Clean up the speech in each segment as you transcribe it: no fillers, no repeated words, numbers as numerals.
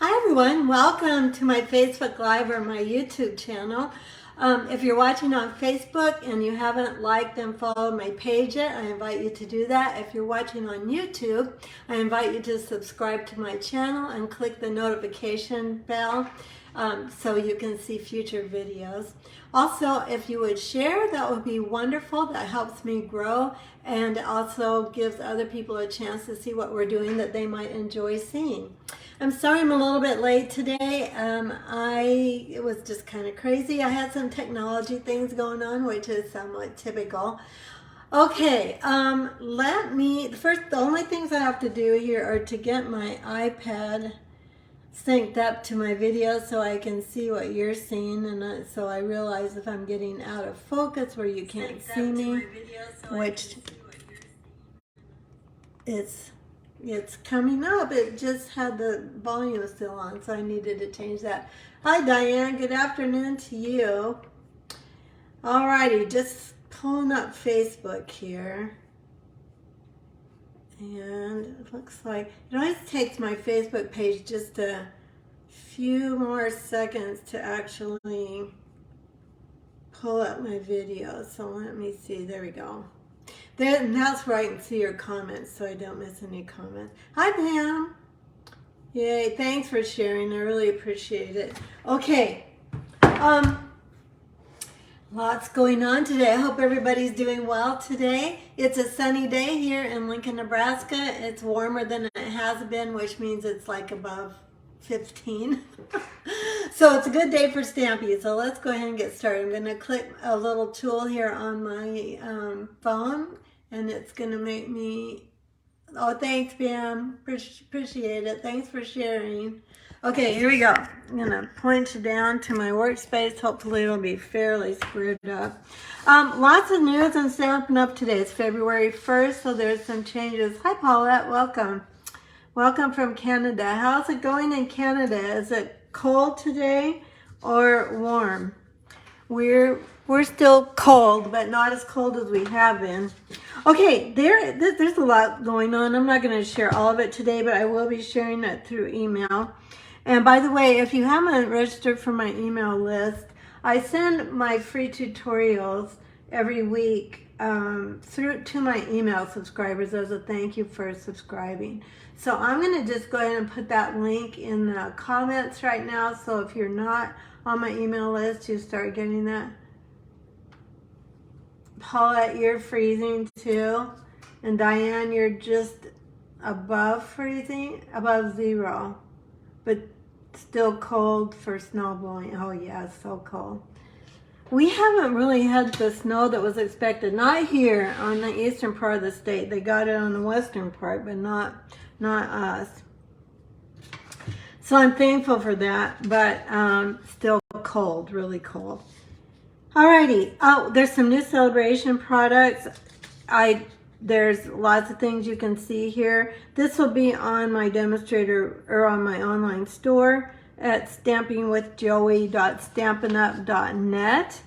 Hi everyone, welcome to my Facebook Live or my YouTube channel. If you're watching on Facebook and you haven't liked and followed my page yet, I invite you to do that. If you're watching on YouTube, I invite you to subscribe to my channel and click the notification bell so you can see future videos. Also, if you would share, that would be wonderful. That helps me grow and also gives other people a chance to see what we're doing that they might enjoy seeing. I'm sorry I'm a little bit late today. It was just kind of crazy. I had some technology things going on, which is somewhat typical. Okay, the only things I have to do here are to get my iPad synced up to my video so I can see what you're seeing, and so I realize if I'm getting out of focus where you can't see me, which it's coming up. It just had the volume still on, so I needed to change that. Hi Diane, good afternoon to you. Alrighty, just pulling up Facebook here. And it looks like it always takes my Facebook page just a few more seconds to actually pull up my video. So let me see, there we go. That's where I can see your comments so I don't miss any comments. Hi Pam. Yay, thanks for sharing. I really appreciate it. Okay. Lots going on today. I hope everybody's doing well today. It's a sunny day here in Lincoln, Nebraska. It's warmer than it has been, which means it's like above 15. So it's a good day for Stampy. So let's go ahead and get started. I'm going to click a little tool here on my phone, and it's going to make me, oh, thanks, Pam. Appreciate it. Thanks for sharing. Okay, here we go. I'm going to point down to my workspace. Hopefully it'll be fairly squared up. Lots of news and Stampin' Up today. It's February 1st, so there's some changes. Hi, Paulette. Welcome. Welcome from Canada. How's it going in Canada? Is it cold today or warm? We're still cold, but not as cold as we have been. Okay, there's a lot going on. I'm not going to share all of it today, but I will be sharing it through email. And by the way, if you haven't registered for my email list, I send my free tutorials every week through to my email subscribers as a thank you for subscribing. So I'm going to just go ahead and put that link in the comments right now. So if you're not on my email list, you start getting that. Paulette, you're freezing too. And Diane, you're just above freezing, above zero. But still cold for snow blowing. Oh yeah, it's so cold. We haven't really had the snow that was expected. Not here on the eastern part of the state. They got it on the western part, but not us. So I'm thankful for that, but still cold, really cold. Alrighty. Oh, there's some new Sale-a-bration products. There's lots of things you can see here. This will be on my demonstrator or on my online store at stampingwithjoey.stampinup.net.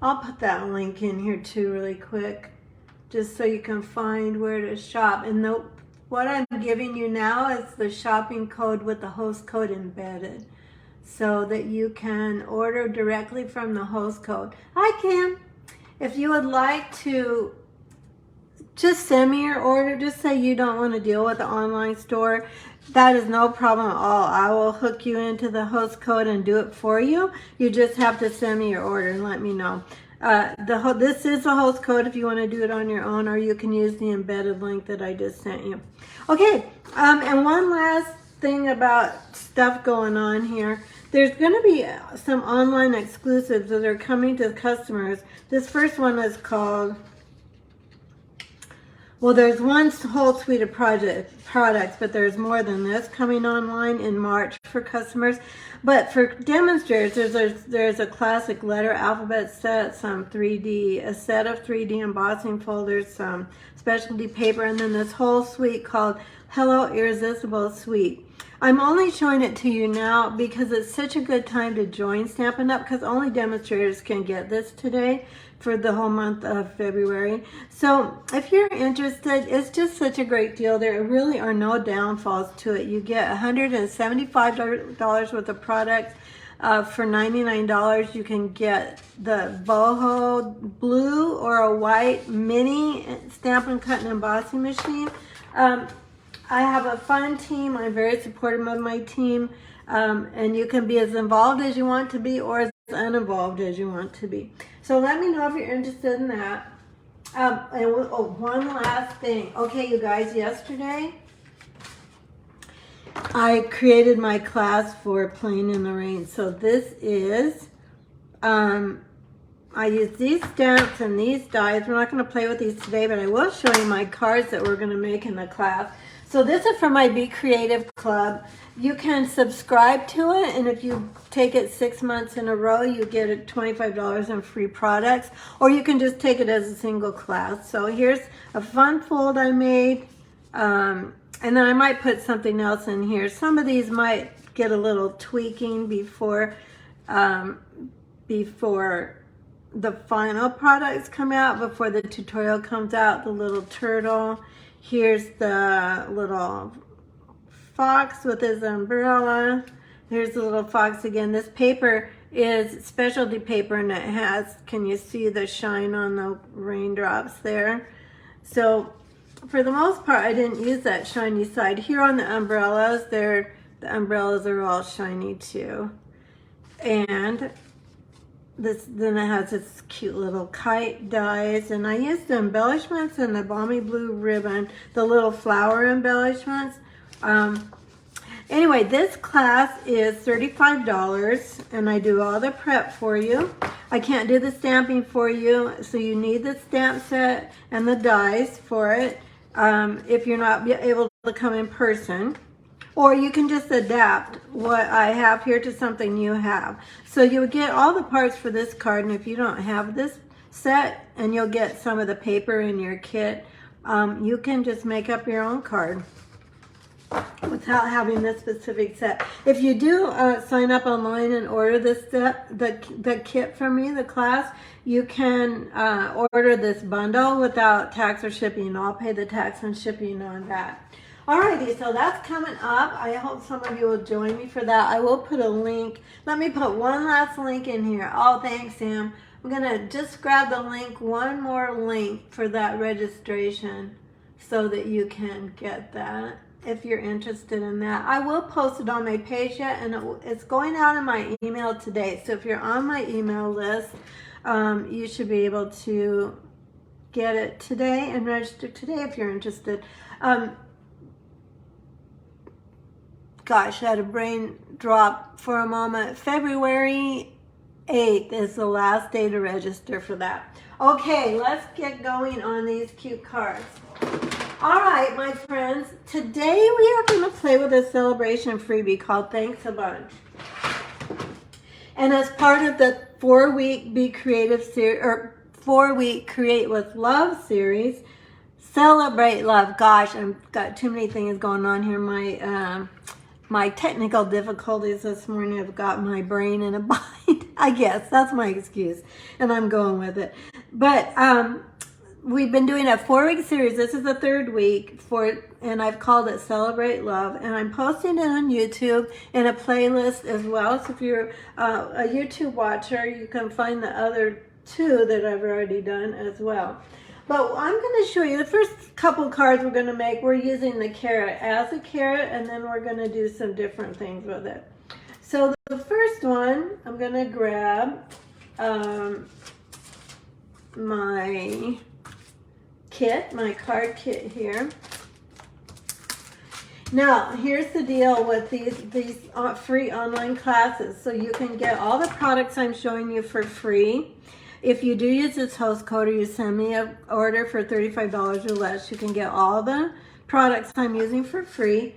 I'll put that link in here too really quick, just so you can find where to shop. And what I'm giving you now is the shopping code with the host code embedded, so that you can order directly from the host code. Hi Kim. If you would like to just send me your order. Just say you don't want to deal with the online store. That is no problem at all. I will hook you into the host code and do it for you. You just have to send me your order and let me know. This is the host code if you want to do it on your own, or you can use the embedded link that I just sent you. Okay, and one last thing about stuff going on here. There's going to be some online exclusives that are coming to customers. This first one is called, well, there's one whole suite of products, but there's more than this coming online in March for customers. But for demonstrators, there's a classic letter alphabet set, a set of 3D embossing folders, some specialty paper, and then this whole suite called Hello Irresistible Sweet. I'm only showing it to you now because it's such a good time to join Stampin' Up! Because only demonstrators can get this today for the whole month of February. So if you're interested, it's just such a great deal. There really are no downfalls to it. You get $175 worth of products. For $99, you can get the boho blue or a white mini Stampin' Cut and Embossing machine. I have a fun team. I'm very supportive of my team. And you can be as involved as you want to be or as uninvolved as you want to be. So let me know if you're interested in that. One last thing. Okay, you guys, yesterday I created my class for Playing in the Rain. So this is, I use these stamps and these dies. We're not going to play with these today, but I will show you my cards that we're going to make in the class. So this is for my Be Creative Club. You can subscribe to it, and if you take it 6 months in a row, you get $25 in free products, or you can just take it as a single class. So here's a fun fold I made, and then I might put something else in here. Some of these might get a little tweaking before the final products come out, before the tutorial comes out. The little turtle. Here's the little fox with his umbrella. There's the little fox again. This paper is specialty paper, and it has, can you see the shine on the raindrops there? So for the most part, I didn't use that shiny side. Here on the umbrellas, the umbrellas are all shiny too. And then it has this cute little kite dies, and I used the embellishments and the balmy blue ribbon, the little flower embellishments. Anyway, this class is $35, and I do all the prep for you. I can't do the stamping for you, so you need the stamp set and the dies for it if you're not able to come in person. Or you can just adapt what I have here to something you have. So you'll get all the parts for this card, and if you don't have this set, and you'll get some of the paper in your kit, you can just make up your own card without having this specific set. If you do sign up online and order this set, the kit from me, the class, you can order this bundle without tax or shipping. I'll pay the tax and shipping on that. Alrighty, so that's coming up. I hope some of you will join me for that. I will put a link. Let me put one last link in here. Oh, thanks, Sam. I'm going to just grab the link, one more link for that registration so that you can get that if you're interested in that. I will post it on my page yet, and it's going out in my email today. So if you're on my email list, you should be able to get it today and register today if you're interested. Gosh, I had a brain drop for a moment. February 8th is the last day to register for that. Okay, let's get going on these cute cards. All right, my friends, today we are going to play with a celebration freebie called Thanks a Bunch. And as part of the 4-week Be Creative series, or 4-week Create with Love series, Celebrate Love. Gosh, I've got too many things going on here. My technical difficulties this morning have got my brain in a bind. I guess that's my excuse, and I'm going with it. But we've been doing a 4-week series. This is the 3rd week and I've called it Celebrate Love, and I'm posting it on YouTube in a playlist as well. So if you're a YouTube watcher, you can find the other 2 that I've already done as well. But I'm going to show you the first couple cards we're going to make. We're using the carrot as a carrot, and then we're going to do some different things with it. So the first one, I'm going to grab my kit, my card kit here. Now, here's the deal with these free online classes. So you can get all the products I'm showing you for free. If you do use this host code, or you send me an order for $35 or less, you can get all the products I'm using for free.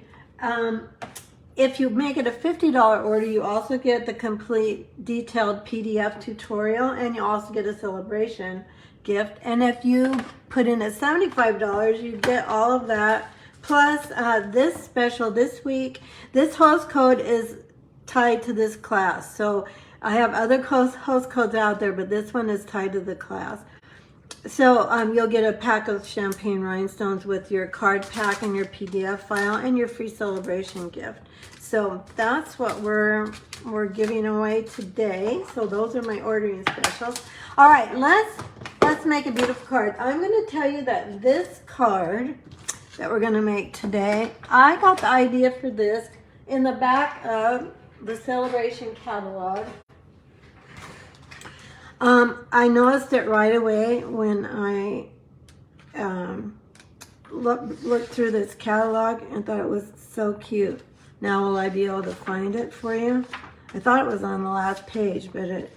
If you make it a $50 order, you also get the complete detailed PDF tutorial, and you also get a celebration gift. And if you put in at $75, you get all of that Plus, this special this week, this host code is tied to this class. So I have other host codes out there, but this one is tied to the class. So you'll get a pack of Champagne Rhinestones with your card pack and your PDF file and your free Sale-a-bration gift. So that's what we're giving away today. So those are my ordering specials. All right, let's make a beautiful card. I'm going to tell you that this card that we're going to make today, I got the idea for this in the back of the Sale-a-bration catalog. I noticed it right away when I looked through this catalog and thought it was so cute. Now will I be able to find it for you? I thought it was on the last page, but it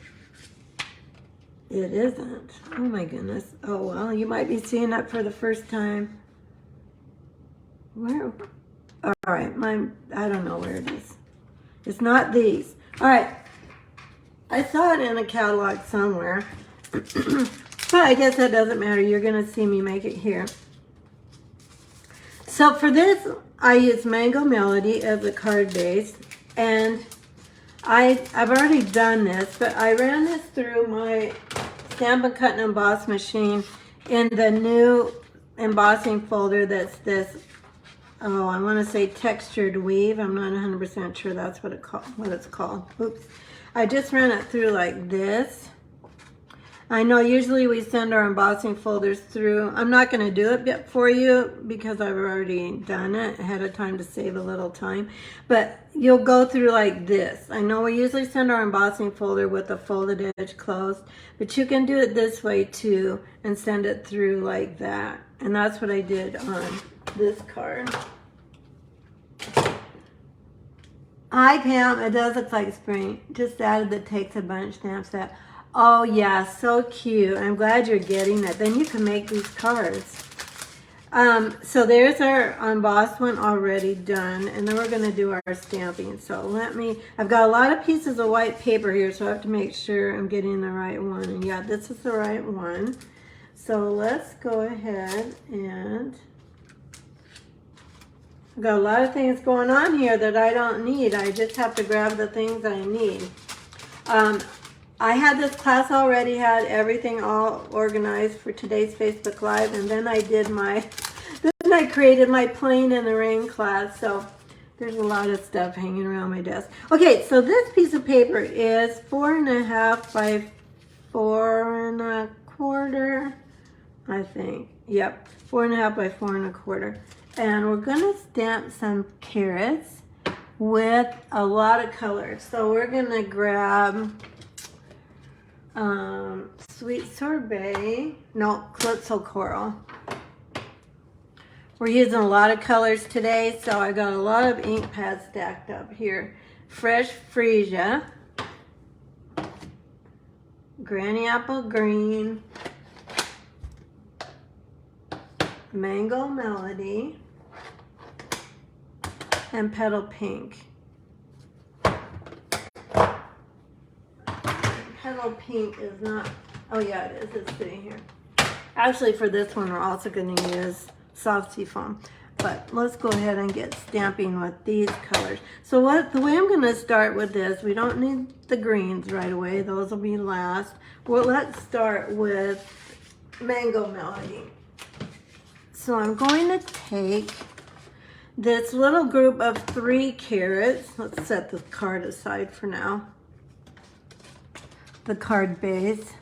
isn't. Oh my goodness. Oh well, you might be seeing it for the first time. Where? All right, I don't know where it is. It's not these. All right. I saw it in a catalog somewhere, but I guess that doesn't matter. You're going to see me make it here. So for this, I use Mango Melody as a card base, and I've already done this, but I ran this through my Stampin' Cut and Emboss machine in the new embossing folder that's this, oh, I want to say textured weave. I'm not 100% sure that's what it's called. Oops. I just ran it through like this. I know usually we send our embossing folders through. I'm not going to do it yet for you because I've already done it ahead of time to save a little time. But you'll go through like this. I know we usually send our embossing folder with the folded edge closed, but you can do it this way too and send it through like that. And that's what I did on this card. Hi Pam, it does look like spring. Just added the Takes a Bunch stamp set. Oh yeah, so cute. I'm glad you're getting that. Then you can make these cards. So there's our embossed one already done, and then we're going to do our stamping. So I've got a lot of pieces of white paper here, so I have to make sure I'm getting the right one. And yeah, this is the right one. So let's go ahead and... I've got a lot of things going on here that I don't need. I just have to grab the things I need. I had this class already, had everything all organized for today's Facebook Live, and then I created my Playing in the Rain class. So there's a lot of stuff hanging around my desk. Okay, so this piece of paper is 4.5 by 4.25, I think. Yep, 4.5 by 4.25. And we're going to stamp some carrots with a lot of colors. So we're going to grab Sweet Sorbet, no, Calypso Coral. We're using a lot of colors today, so I got a lot of ink pads stacked up here. Fresh Freesia, Granny Apple Green, Mango Melody, and Petal Pink. Petal Pink is not, oh yeah, it is, it's sitting here. Actually, for this one, we're also going to use soft seafoam. But let's go ahead and get stamping with these colors. So the way I'm going to start with this, we don't need the greens right away. Those will be last. Well, let's start with Mango Melody. So I'm going to take this little group of 3 carrots. Let's set the card aside for now. The card base.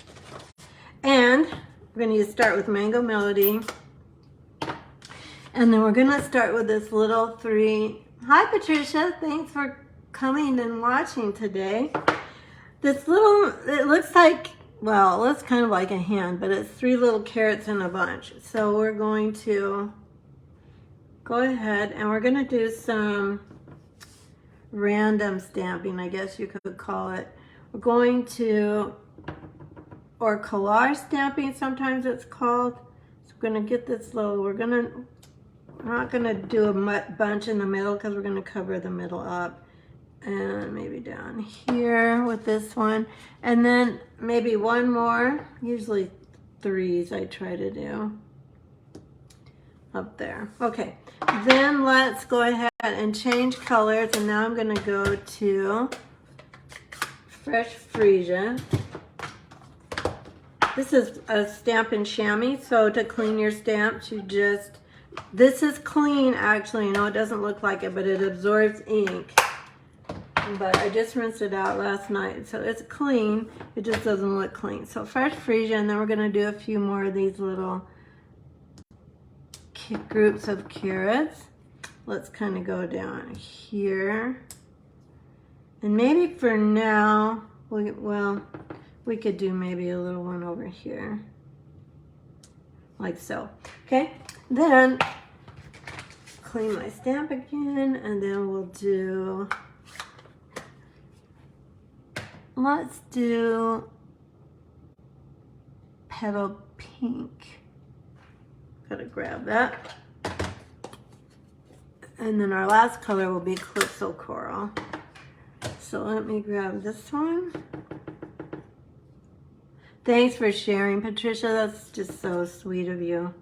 And we're going to start with Mango Melody. And then we're going to start with this little 3. Hi Patricia, thanks for coming and watching today. This little, it looks like, well, it looks kind of like a hand, but it's 3 little carrots in a bunch. So we're going to go ahead and we're going to do some random stamping, I guess you could call it. We're going to, or collage stamping sometimes it's called. So we're going to get this little, we're not going to do a bunch in the middle because we're going to cover the middle up. And maybe down here with this one. And then maybe one more. Usually 3s I try to do. up there. Okay, then let's go ahead and change colors, and now I'm going to go to Fresh Freesia. This is a Stampin' chamois, so to clean your stamps, you just, this is clean actually. I know it doesn't look like it, but it absorbs ink. But I just rinsed it out last night, so it's clean. It just doesn't look clean. So Fresh Freesia, and then we're going to do a few more of these little groups of carrots. Let's kind of go down here. And maybe for now, well, we could do maybe a little one over here. Like so. Okay, then clean my stamp again, and then we'll do, let's do Petal Pink. Gotta grab that. And then our last color will be Calypso Coral. So let me grab this one. Thanks for sharing, Patricia. That's just so sweet of you.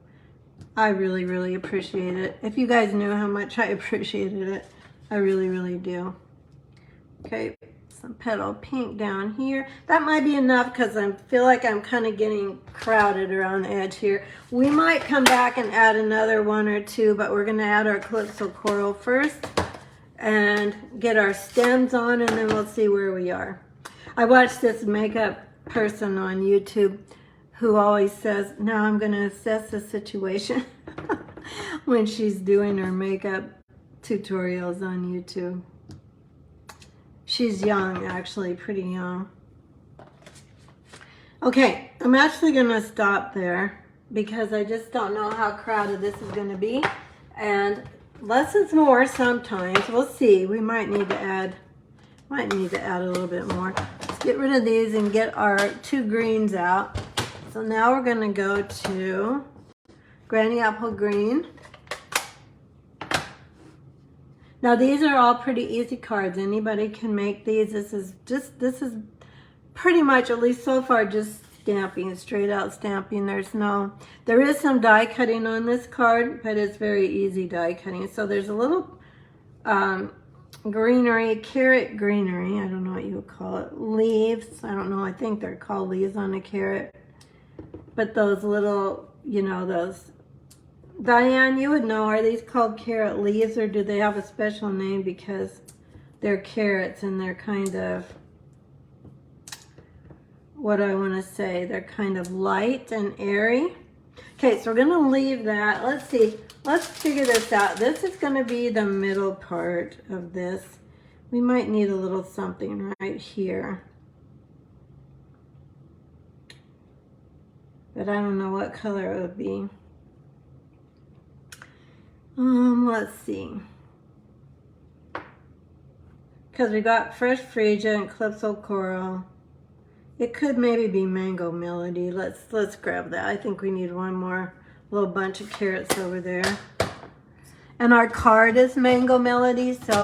I really, really appreciate it. If you guys knew how much I appreciated it, I really, really do. Okay, some Petal Pink down here. That might be enough because I feel like I'm kind of getting crowded around the edge here. We might come back and add another one or two, but we're going to add our Calypso Coral first and get our stems on, and then we'll see where we are. I watched this makeup person on YouTube who always says, now I'm going to assess the situation when she's doing her makeup tutorials on YouTube. She's young, actually, pretty young. Okay, I'm actually going to stop there because I just don't know how crowded this is going to be. And less is more sometimes. We'll see. We might need to add a little bit more. Let's get rid of these and get our two greens out. So now we're going to go to Granny Apple Green. Now these are all pretty easy cards. Anybody can make these. This is pretty much, at least so far, just stamping, straight out stamping. There is some die cutting on this card, but it's very easy die cutting. So there's a little greenery, carrot greenery, I don't know what you would call it, leaves, I don't know, I think they're called leaves on a carrot, but those little, you know, those, Diane, you would know, are these called carrot leaves, or do they have a special name because they're carrots and they're kind of, what do I want to say, they're kind of light and airy. Okay, so we're going to leave that. Let's see. Let's figure this out. This is going to be the middle part of this. We might need a little something right here. But I don't know what color it would be. Let's see. Because we got Fresh Freesia and Calypso Coral. It could maybe be Mango Melody. Let's grab that. I think we need one more little bunch of carrots over there. And our card is Mango Melody, so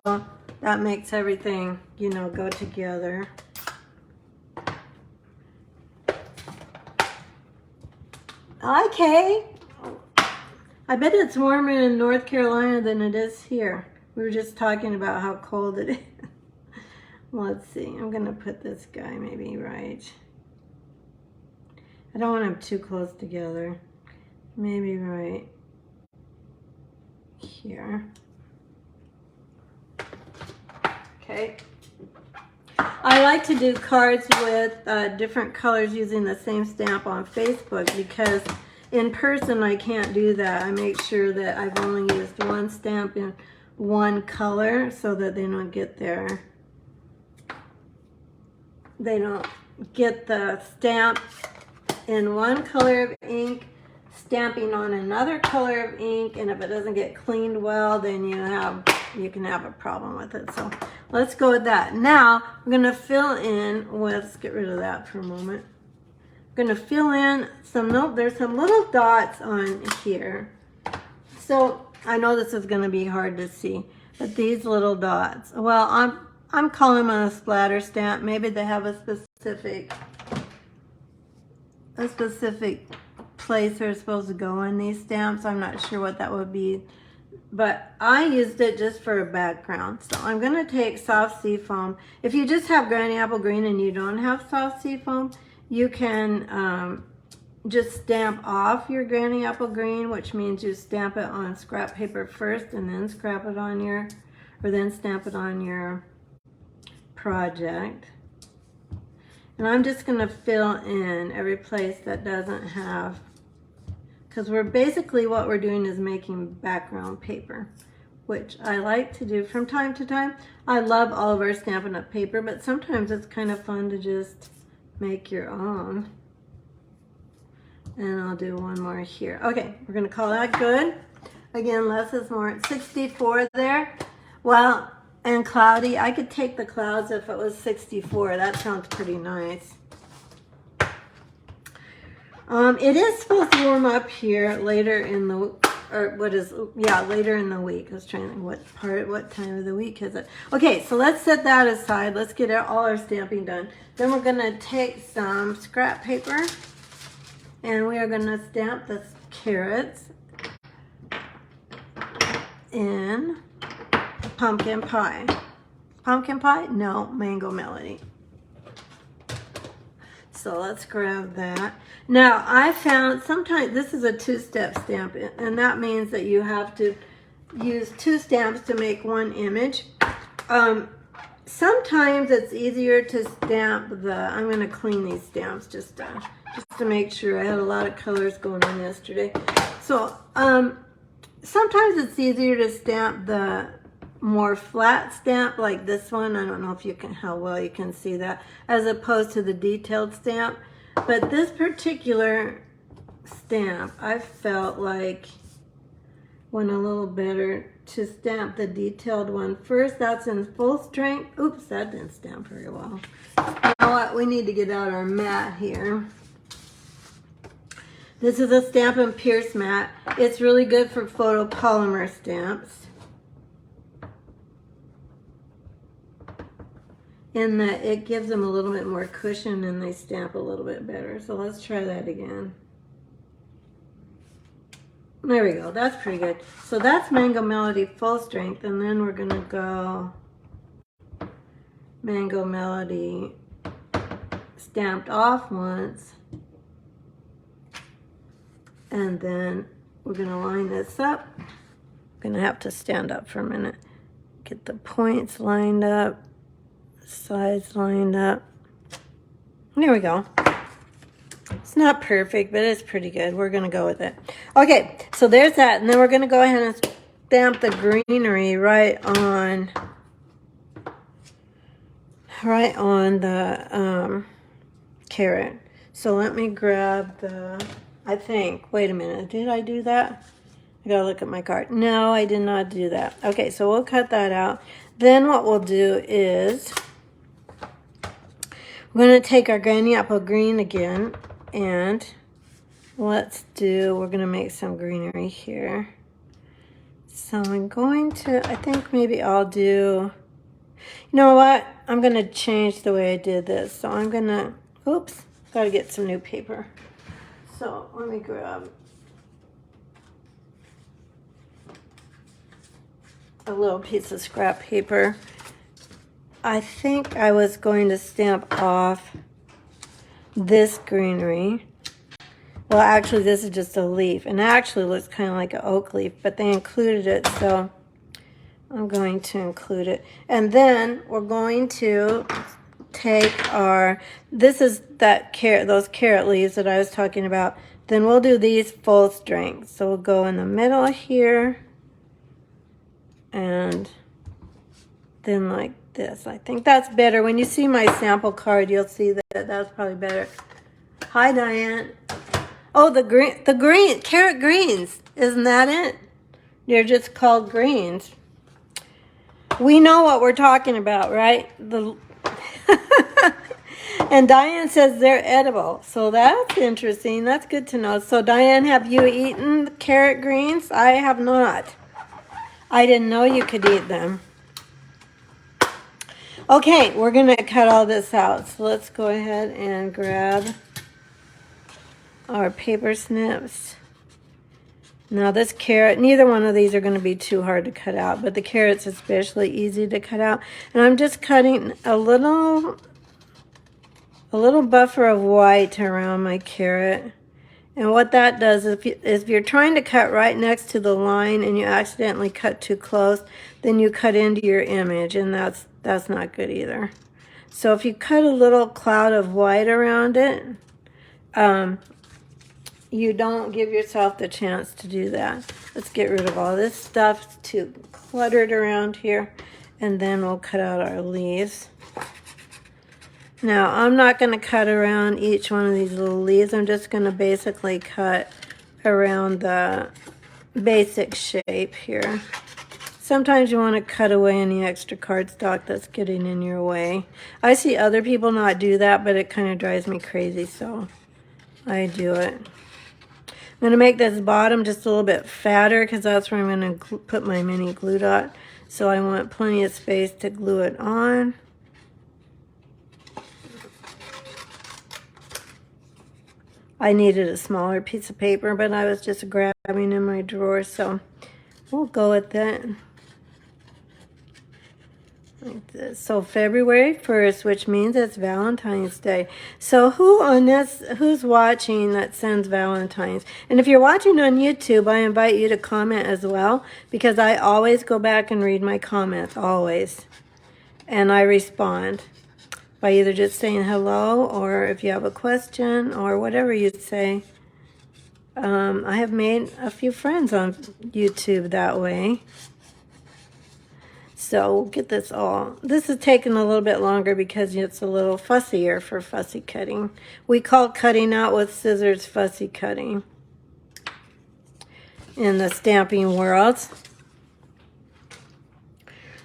that makes everything, you know, go together. Okay. I bet it's warmer in North Carolina than it is here. We were just talking about how cold it is. Let's see. I'm going to put this guy maybe right. I don't want them too close together. Maybe right here. Okay. I like to do cards with different colors using the same stamp on Facebook because in person I can't do that. I make sure that I've only used one stamp in one color so that they don't get the stamp in one color of ink stamping on another color of ink, and if it doesn't get cleaned well, then you can have a problem with it. So let's go with that. Now I'm going to fill in, let's get rid of that for a moment. I'm going to fill in there's some little dots on here. So I know this is going to be hard to see, but these little dots, well, I'm calling them a splatter stamp. Maybe they have a specific place they're supposed to go in these stamps. I'm not sure what that would be, but I used it just for a background. So I'm going to take soft seafoam. If you just have Granny Apple Green and you don't have soft seafoam, you can just stamp off your Granny Apple Green, which means you stamp it on scrap paper first and then scrap it on your, or then stamp it on your project. And I'm just going to fill in every place that doesn't have, because we're basically what we're doing is making background paper, which I like to do from time to time. I love all of our Stampin' Up! Paper, but sometimes it's kind of fun to just make your own. And I'll do one more here. Okay, we're going to call that good. Again, less is more. 64 there. Well, and cloudy. I could take the clouds if it was 64. That sounds pretty nice. It is supposed to warm up here later in the, or later in the week. I was trying to think what time of the week is it? Okay, so let's set that aside. Let's get all our stamping done. Then we're going to take some scrap paper and we are going to stamp the carrots in pumpkin pie. Pumpkin pie? No, Mango Melody. So let's grab that. Now I found sometimes this is a two-step stamp, and that means that you have to use two stamps to make one image. Sometimes it's easier to stamp the, I'm going to clean these stamps just to make sure. I had a lot of colors going on yesterday. So sometimes it's easier to stamp the more flat stamp like this one. I don't know if you can, how well you can see that, as opposed to the detailed stamp. But this particular stamp, I felt like went a little better to stamp the detailed one first. That's in full strength. Oops, that didn't stamp very well. You know what? We need to get out our mat here. This is a Stampin' Pierce mat. It's really good for photopolymer stamps, in that it gives them a little bit more cushion and they stamp a little bit better. So let's try that again. There we go, that's pretty good. So that's Mango Melody full strength, and then we're gonna go Mango Melody stamped off once, and then we're gonna line this up. I'm gonna have to stand up for a minute. Get the points lined up, sides lined up. There we go. It's not perfect, but it's pretty good. We're going to go with it. Okay, so there's that. And then we're going to go ahead and stamp the greenery right on the carrot. So let me grab the, I think, wait a minute. Did I do that? I got to look at my card. No, I did not do that. Okay, so we'll cut that out. Then what we'll do is we're going to take our Granny Apple Green again, and we're going to make some greenery here. So I'm going to, I think maybe I'll do, you know what? I'm going to change the way I did this. So I'm going to, oops, got to get some new paper. So let me grab a little piece of scrap paper. I think I was going to stamp off this greenery. Well, actually, this is just a leaf, and it actually looks kind of like an oak leaf, but they included it, so I'm going to include it. And then we're going to take our, this is that carrot, those carrot leaves that I was talking about. Then we'll do these full strength. So we'll go in the middle here, and then like this. I think that's better. When you see my sample card, you'll see that that's probably better. Hi, Diane. Oh, the green, carrot greens. Isn't that it? They're just called greens. We know what we're talking about, right? And Diane says they're edible. So that's interesting. That's good to know. So Diane, have you eaten carrot greens? I have not. I didn't know you could eat them. Okay, we're going to cut all this out. So let's go ahead and grab our paper snips. Now this carrot, neither one of these are going to be too hard to cut out, but the carrot's especially easy to cut out. And I'm just cutting a little buffer of white around my carrot. And what that does is if you're trying to cut right next to the line and you accidentally cut too close, then you cut into your image, and that's not good either. So if you cut a little cloud of white around it, you don't give yourself the chance to do that. Let's get rid of all this stuff. It's too cluttered around here. And then we'll cut out our leaves. Now, I'm not going to cut around each one of these little leaves. I'm just going to basically cut around the basic shape here. Sometimes you want to cut away any extra cardstock that's getting in your way. I see other people not do that, but it kind of drives me crazy, so I do it. I'm going to make this bottom just a little bit fatter because that's where I'm going to put my mini glue dot. So I want plenty of space to glue it on. I needed a smaller piece of paper, but I was just grabbing in my drawer, so we'll go with that. Like this. So February 1st, which means it's Valentine's Day. So who's watching that sends Valentine's? And if you're watching on YouTube, I invite you to comment as well, because I always go back and read my comments, always. And I respond by either just saying hello, or if you have a question, or whatever you say. I have made a few friends on YouTube that way. So we'll get this all. This is taking a little bit longer because it's a little fussier for fussy cutting. We call cutting out with scissors fussy cutting in the stamping world.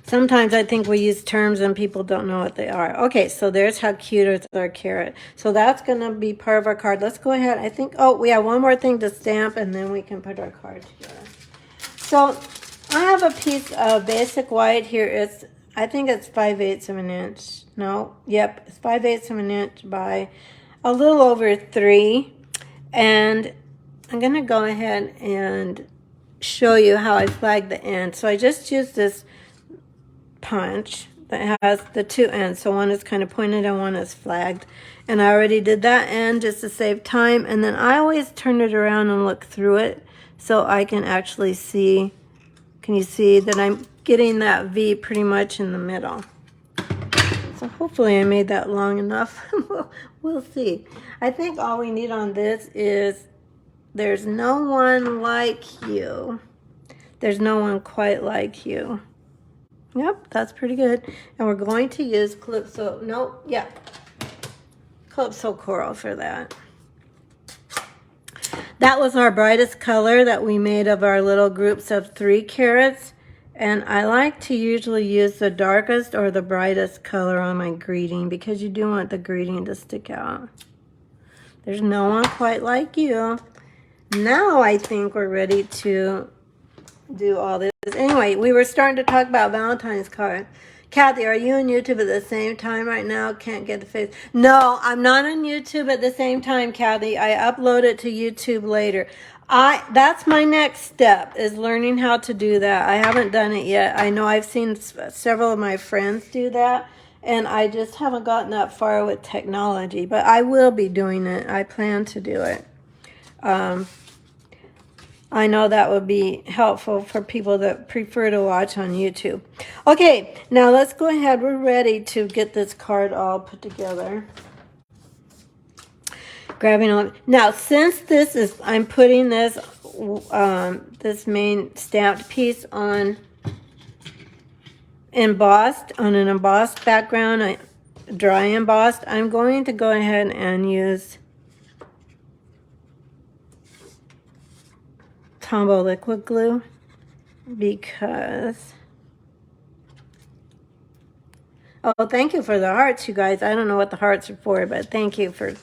Sometimes I think we use terms and people don't know what they are. Okay, so there's how cute is our carrot. So that's going to be part of our card. Let's go ahead. I think, oh, we have one more thing to stamp, and then we can put our card together. So I have a piece of basic white here. I think it's 5/8 of an inch. No, yep, it's 5/8 of an inch by a little over 3. And I'm going to go ahead and show you how I flag the end. So I just used this punch that has the two ends. So one is kind of pointed and one is flagged. And I already did that end just to save time. And then I always turn it around and look through it so I can actually see. Can you see that I'm getting that V pretty much in the middle? So hopefully I made that long enough. We'll see. I think all we need on this is there's no one like you. There's no one quite like you. Yep, that's pretty good. And we're going to use Calypso. Nope, yeah. Calypso Coral for that. That was our brightest color that we made of our little groups of 3 carrots. And I like to usually use the darkest or the brightest color on my greeting because you do want the greeting to stick out. There's no one quite like you. Now I think we're ready to do all this. Anyway, we were starting to talk about Valentine's card. Kathy, are you on YouTube at the same time right now? Can't get the face. No, I'm not on YouTube at the same time, Kathy. I upload it to YouTube later. That's my next step, is learning how to do that. I haven't done it yet. I know I've seen several of my friends do that, and I just haven't gotten that far with technology. But I will be doing it. I plan to do it. I know that would be helpful for people that prefer to watch on YouTube. Okay, now let's go ahead. We're ready to get this card all put together. Grabbing on. Now, since this is, I'm putting this this main stamped piece on embossed, on an embossed background, dry embossed, I'm going to go ahead and use Tombow liquid glue because, oh, thank you for the hearts, you guys. I don't know what the hearts are for, but thank you for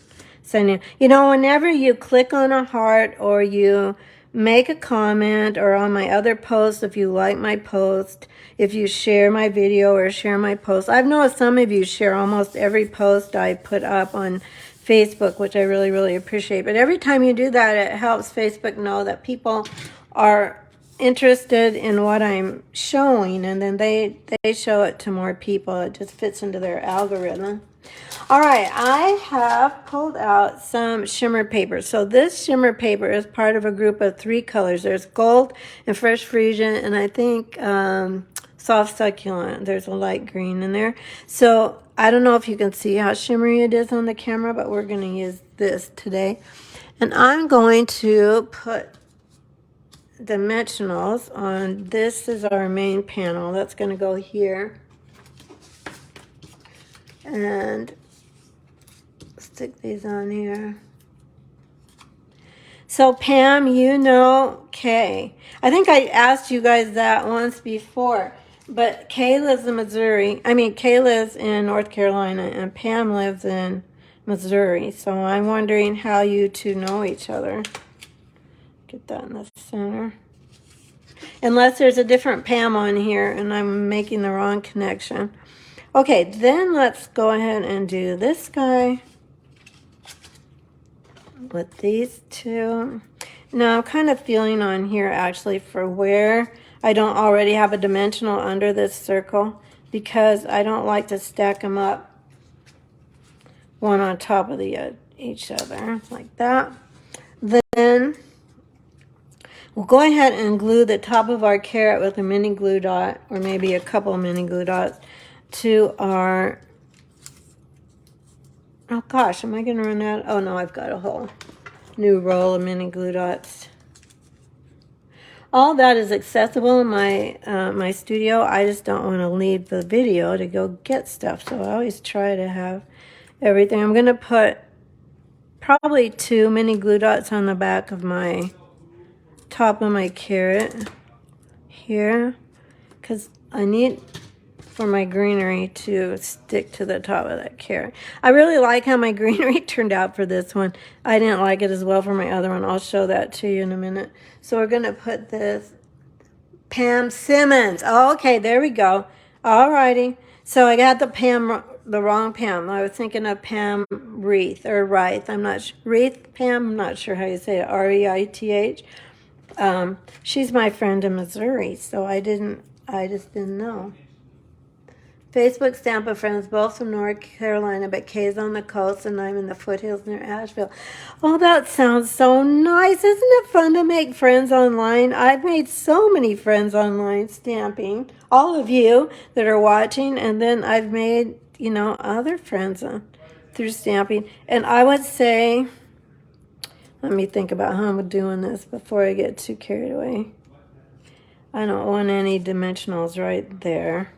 sending. You know, whenever you click on a heart or you make a comment, or on my other posts, if you like my post, if you share my video or share my post. I've noticed some of you share almost every post I put up on Facebook, which I really, really appreciate. But every time you do that, it helps Facebook know that people are interested in what I'm showing, and then they show it to more people. It just fits into their algorithm. All right, I have pulled out some shimmer paper. So this shimmer paper is part of a group of 3 colors. There's gold and fresh Frisian, and I think soft succulent. There's a light green in there. So I don't know if you can see how shimmery it is on the camera, but we're going to use this today. And I'm going to put dimensionals on. This is our main panel. That's going to go here. And stick these on here. So Pam, you know Kay. I think I asked you guys that once before, but Kay lives in Missouri. Kay lives in North Carolina, and Pam lives in Missouri. So I'm wondering how you two know each other. Get that in the center. Unless there's a different Pam on here and I'm making the wrong connection. Okay, then let's go ahead and do this guy with these two. Now I'm kind of feeling on here actually for where I don't already have a dimensional under this circle, because I don't like to stack them up one on top of each other like that. Then we'll go ahead and glue the top of our carrot with a mini glue dot, or maybe a couple of mini glue dots, to our, oh gosh, am I going to run out? Oh no, I've got a whole new roll of mini glue dots. All that is accessible in my my studio. I just don't want to leave the video to go get stuff, so I always try to have everything. I'm going to put probably 2 mini glue dots on the back of my top of my carrot here, because I need for my greenery to stick to the top of that carrot. I really like how my greenery turned out for this one. I didn't like it as well for my other one. I'll show that to you in a minute. So we're going to put this Pam Simmons. Oh, okay, there we go. All righty. So I got the wrong Pam. I was thinking of Pam Wreath or Wreath. I'm not sure. Wreath, Pam, I'm not sure how you say it. R-E-I-T-H. She's my friend in Missouri, so I just didn't know. Facebook Stampin' friends, both from North Carolina, but Kay's on the coast and I'm in the foothills near Asheville. Oh, that sounds so nice. Isn't it fun to make friends online? I've made so many friends online stamping, all of you that are watching, and then I've made, other friends through stamping. And I would say, let me think about how I'm doing this before I get too carried away. I don't want any dimensionals right there.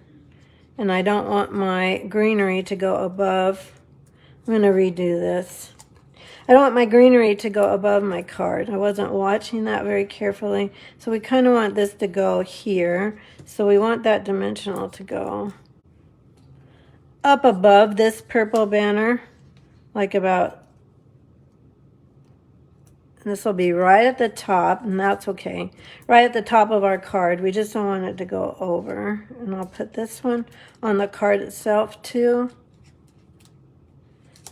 And I don't want my greenery to go above. I'm going to redo this. I don't want my greenery to go above my card. I wasn't watching that very carefully. So we kind of want this to go here. So we want that dimensional to go up above this purple banner, like about, and this will be right at the top, and that's okay. Right at the top of our card. We just don't want it to go over. And I'll put this one on the card itself too.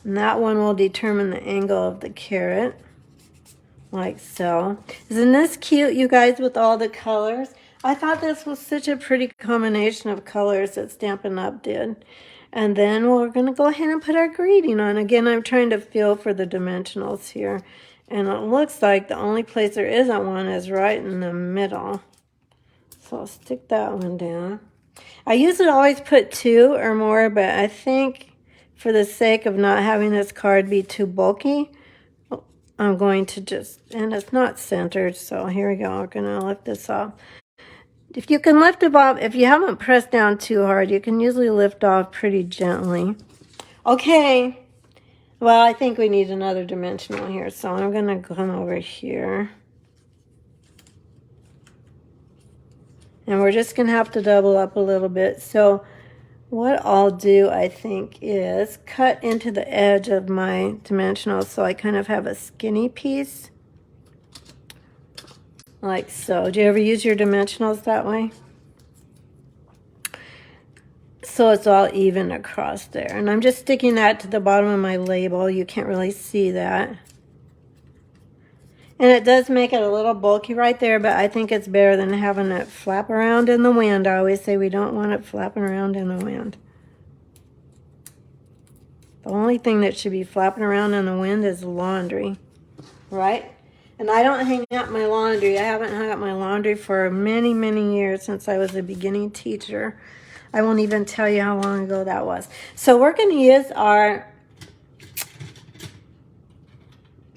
And that one will determine the angle of the carrot, like so. Isn't this cute, you guys, with all the colors? I thought this was such a pretty combination of colors that Stampin' Up! Did. And then we're going to go ahead and put our greeting on. Again, I'm trying to feel for the dimensionals here. And it looks like the only place there isn't one is right in the middle. So I'll stick that one down. I usually always put 2 or more, but I think for the sake of not having this card be too bulky, I'm going to just, and it's not centered, so here we go. We're going to lift this off. If you can lift it off, if you haven't pressed down too hard, you can usually lift off pretty gently. Okay. Well, I think we need another dimensional here, so I'm going to come over here. And we're just going to have to double up a little bit. So what I'll do, I think, is cut into the edge of my dimensional so I kind of have a skinny piece. Like so. Do you ever use your dimensionals that way? so it's all even across there. And I'm just sticking that to the bottom of my label. You can't really see that. And it does make it a little bulky right there, but I think it's better than having it flap around in the wind. I always say we don't want it flapping around in the wind. The only thing that should be flapping around in the wind is laundry, right? And I don't hang up my laundry. I haven't hung up my laundry for many, many years since I was a beginning teacher. I won't even tell you how long ago that was. So we're going to use our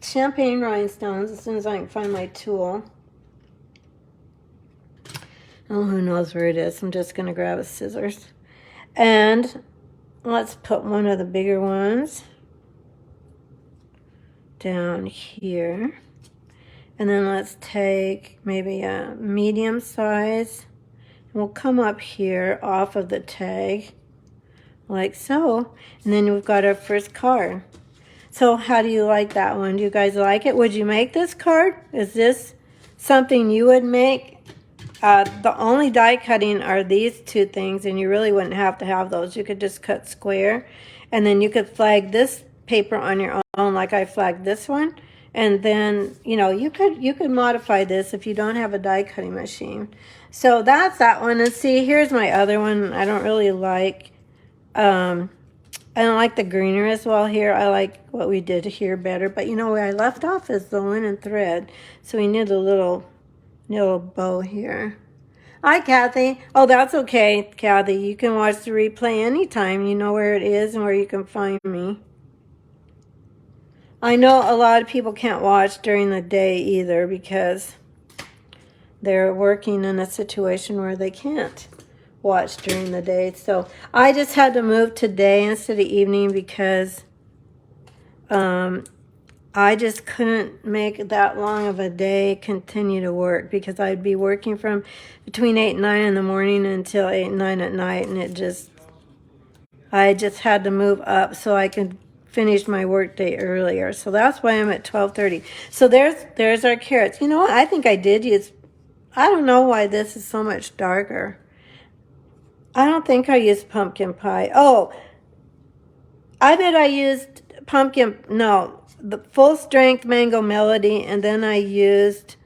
Champagne Rhinestones as soon as I can find my tool. Oh, who knows where it is. I'm just going to grab a scissors. And let's put one of the bigger ones down here. And then let's take maybe a medium size. We'll come up here off of the tag like so. And then we've got our first card. So how do you like that one? Do you guys like it? Would you make this card? Is this something you would make? The only die cutting are these two things, and you really wouldn't have to have those. You could just cut square, and then you could flag this paper on your own like I flagged this one. And then, you know, you could modify this if you don't have a die cutting machine. So that's that one. And see, here's my other one. I don't really like, I don't like the greener as well here. I like what we did here better. But you know where I left off is the linen thread. So we need a little bow here. Hi, Kathy. Oh, that's okay, Kathy. You can watch the replay anytime. You know where it is and where you can find me. I know a lot of people can't watch during the day either because they're working in a situation where they can't watch during the day. So I just had to move to day instead of evening because I just couldn't make that long of a day continue to work because I'd be working from between 8 and 9 in the morning until 8 and 9 at night, and I just had to move up so I could finish my work day earlier. So that's why I'm at 12:30. So there's our carrots. You know what? I think I did use, I don't know why this is so much darker. I don't think I used pumpkin pie. Oh, I bet I used the full strength mango melody, and then I used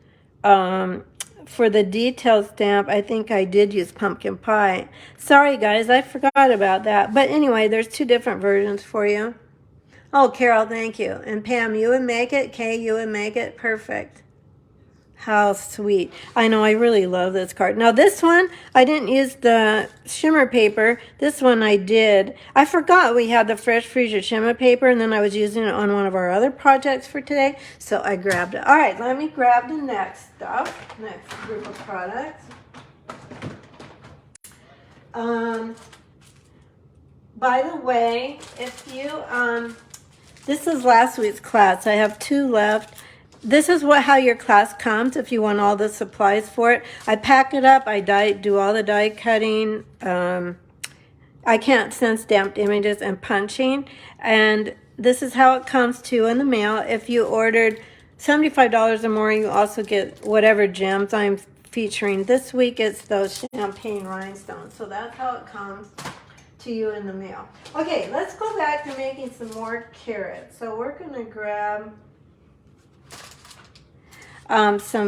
for the detail stamp, I think I did use pumpkin pie. Sorry guys, I forgot about that. But anyway, there's two different versions for you. Oh, Carol, thank you. And Pam, you would make it. Kay, you would make it. Perfect. How sweet. I know, I really love this card. Now this one, I didn't use the shimmer paper. This one I did. I forgot we had the Fresh Freezer shimmer paper, and then I was using it on one of our other projects for today, so I grabbed it. All right, let me grab the next stuff, next group of products. By the way, if you, this is last week's class. I have 2 left. This is how your class comes if you want all the supplies for it. I pack it up. I do all the die cutting. I can't send stamped images and punching. And this is how it comes to you in the mail. If you ordered $75 or more, you also get whatever gems I'm featuring. This week it's those Champagne Rhinestones. So that's how it comes to you in the mail. Okay, let's go back to making some more carrots. So we're going to grab some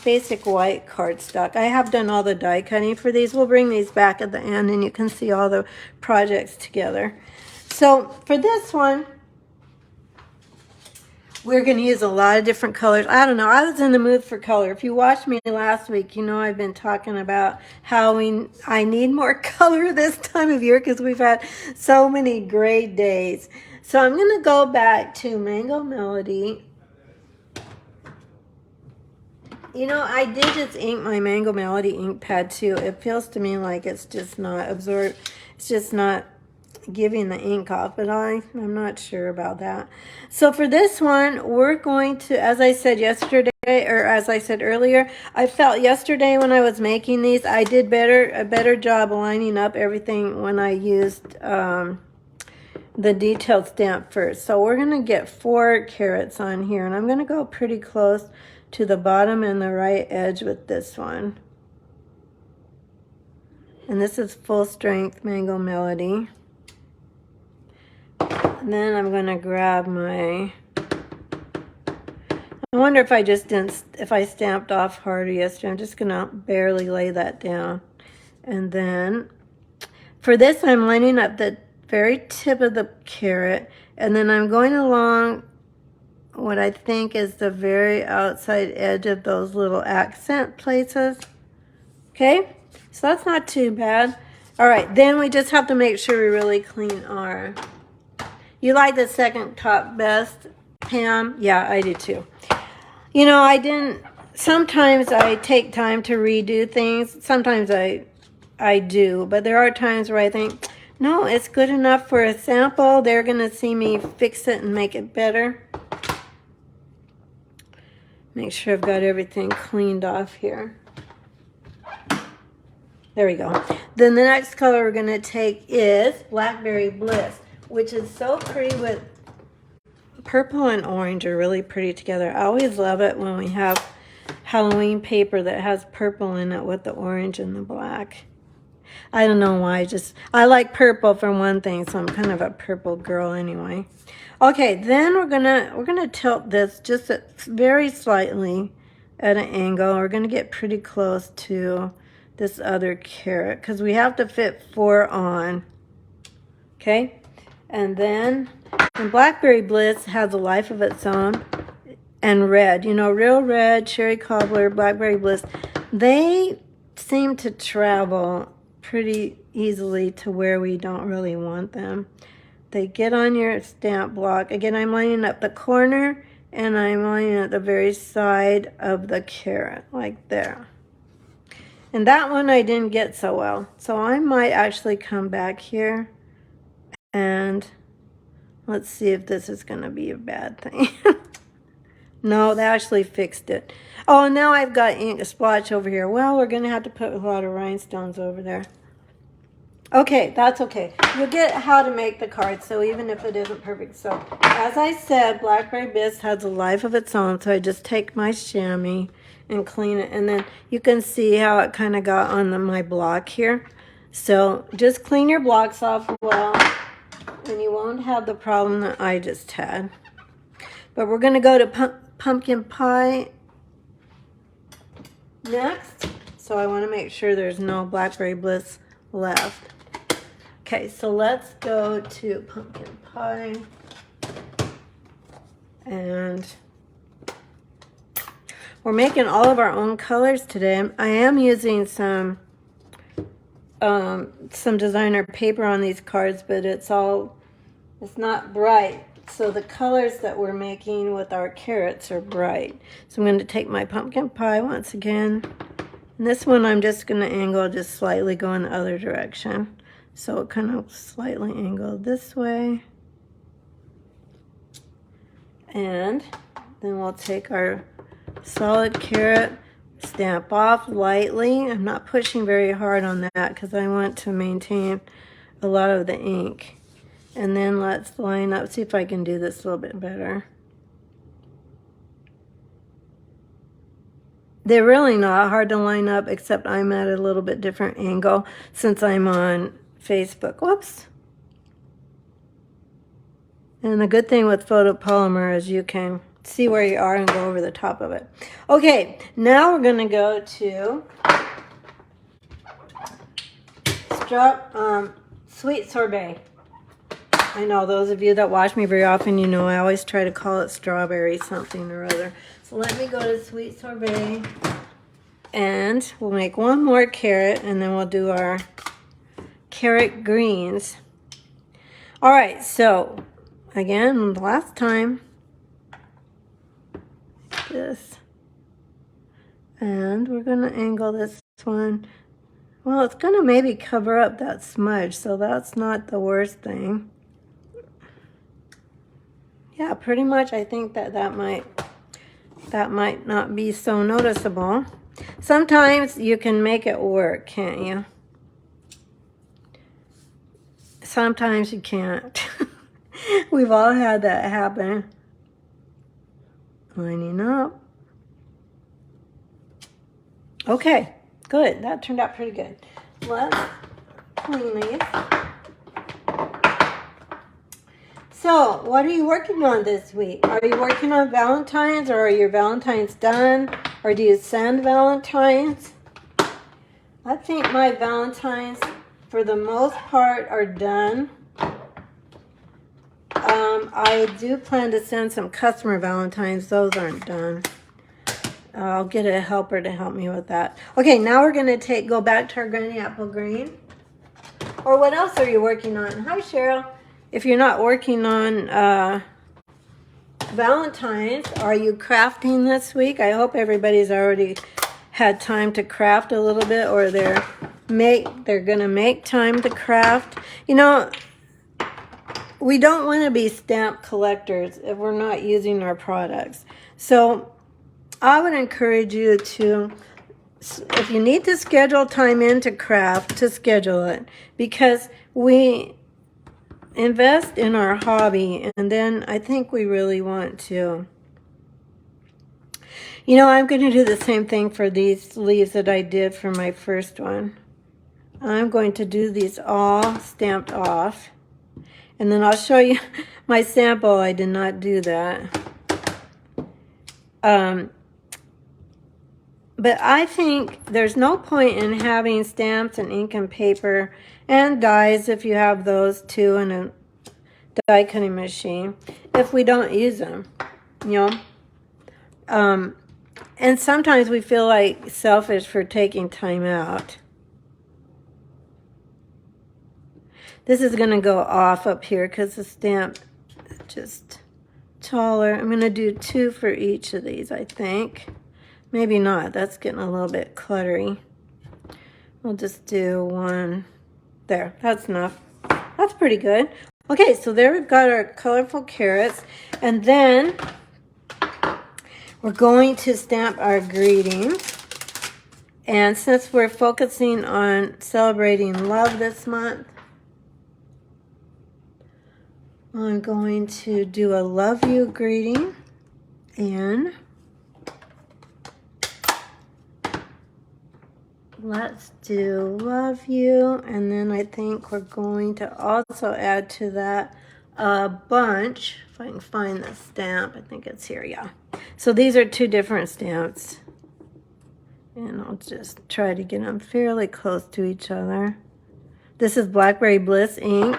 basic white cardstock. I have done all the die cutting for these. We'll bring these back at the end and you can see all the projects together. So for this one, we're going to use a lot of different colors. I don't know. I was in the mood for color. If you watched me last week, you know I've been talking about how I need more color this time of year because we've had so many great days. So I'm going to go back to Mango Melody. You know, I did just ink my Mango Melody ink pad too. It feels to me like it's just not absorbed. It's just not giving the ink off, but I'm not sure about that. So for this one, we're going to, as I said yesterday, or as I said earlier, I felt yesterday when I was making these, I did a better job lining up everything when I used the detailed stamp first. So we're going to get 4 carrots on here, and I'm going to go pretty close to the bottom and the right edge with this one. And this is Full Strength Mango Melody. And then I'm going to grab my... I wonder if I just didn't, if I stamped off harder yesterday. I'm just going to barely lay that down. And then for this, I'm lining up the very tip of the carrot. And then I'm going along what I think is the very outside edge of those little accent places. Okay, so that's not too bad. All right, then we just have to make sure we really clean our... You like the second top best, Pam? Yeah, I do too. You know, I didn't... Sometimes I take time to redo things. Sometimes I do, but there are times where I think, no, it's good enough for a sample. They're going to see me fix it and make it better. Make sure I've got everything cleaned off here. There we go. Then the next color we're going to take is Blackberry Bliss, which is so pretty with purple and orange are really pretty together. I always love it when we have Halloween paper that has purple in it with the orange and the black. I don't know why, I like purple for one thing, so I'm kind of a purple girl anyway. Okay, then we're gonna tilt this just very slightly at an angle. We're gonna get pretty close to this other carrot because we have to fit 4 on. Okay, and then Blackberry Bliss has a life of its own, and red, you know, real red, cherry cobbler, Blackberry Bliss, they seem to travel pretty easily to where we don't really want them. They get on your stamp block. Again, I'm lining up the corner and I'm lining up the very side of the carrot, like there. And that one I didn't get so well. So I might actually come back here and let's see if this is going to be a bad thing. No, they actually fixed it. Oh, now I've got ink splotch over here. Well, we're going to have to put a lot of rhinestones over there. Okay, that's okay. You'll get how to make the card, so even if it isn't perfect. So, as I said, Blackberry Bliss has a life of its own, so I just take my chamois and clean it. And then you can see how it kind of got on my block here. So, just clean your blocks off well, and you won't have the problem that I just had. But we're going to go to pumpkin pie next. So, I want to make sure there's no Blackberry Bliss left. Okay, so let's go to pumpkin pie. And we're making all of our own colors today. I am using some designer paper on these cards, but it's not bright. So the colors that we're making with our carrots are bright. So I'm going to take my pumpkin pie once again. And this one I'm just going to angle just slightly, go in the other direction. So it kind of slightly angled this way. And then we'll take our solid carrot, stamp off lightly. I'm not pushing very hard on that because I want to maintain a lot of the ink. And then let's line up, see if I can do this a little bit better. They're really not hard to line up, except I'm at a little bit different angle since I'm on Facebook. Whoops. And the good thing with photopolymer is you can see where you are and go over the top of it. Okay, now we're going to go to sweet sorbet. I know those of you that watch me very often, you know I always try to call it strawberry something or other. So let me go to sweet sorbet, and we'll make one more carrot, and then we'll do our carrot greens. All right, so again, last time, this, and we're going to angle this one. Well, it's going to maybe cover up that smudge, so that's not the worst thing. Yeah, pretty much I think that might not be so noticeable. Sometimes you can make it work, can't you? Sometimes you can't. We've all had that happen. Lining up. Okay, good. That turned out pretty good. let's clean these. So, what are you working on this week? Are you working on Valentine's, or are your Valentine's done? Or do you send Valentine's? I think my Valentine's, for the most part, are done. I do plan to send some customer Valentines. Those aren't done. I'll get a helper to help me with that. Okay, now we're going to go back to our Granny Apple Green. Or what else are you working on? Hi, Cheryl. If you're not working on Valentine's, are you crafting this week? I hope everybody's already had time to craft a little bit, or they're going to make time to craft. You know, we don't want to be stamp collectors if we're not using our products. So I would encourage you to, if you need to schedule time in to craft, to schedule it, because we invest in our hobby, and then I think we really want to. You know, I'm going to do the same thing for these leaves that I did for my first one. I'm going to do these all stamped off. And then I'll show you my sample. I did not do that. But I think there's no point in having stamps and ink and paper and dies, if you have those too, in a die cutting machine, if we don't use them, you know. And sometimes we feel like selfish for taking time out. This is going to go off up here because the stamp is just taller. I'm going to do 2 for each of these, I think. Maybe not. That's getting a little bit cluttery. We'll just do 1 there. That's enough. That's pretty good. Okay, so there we've got our colorful carrots. And then we're going to stamp our greetings. And since we're focusing on celebrating love this month, I'm going to do a love you greeting, and let's do love you, and then I think we're going to also add to that a bunch, if I can find the stamp, I think it's here, yeah. So these are 2 different stamps, and I'll just try to get them fairly close to each other. This is Blackberry Bliss ink.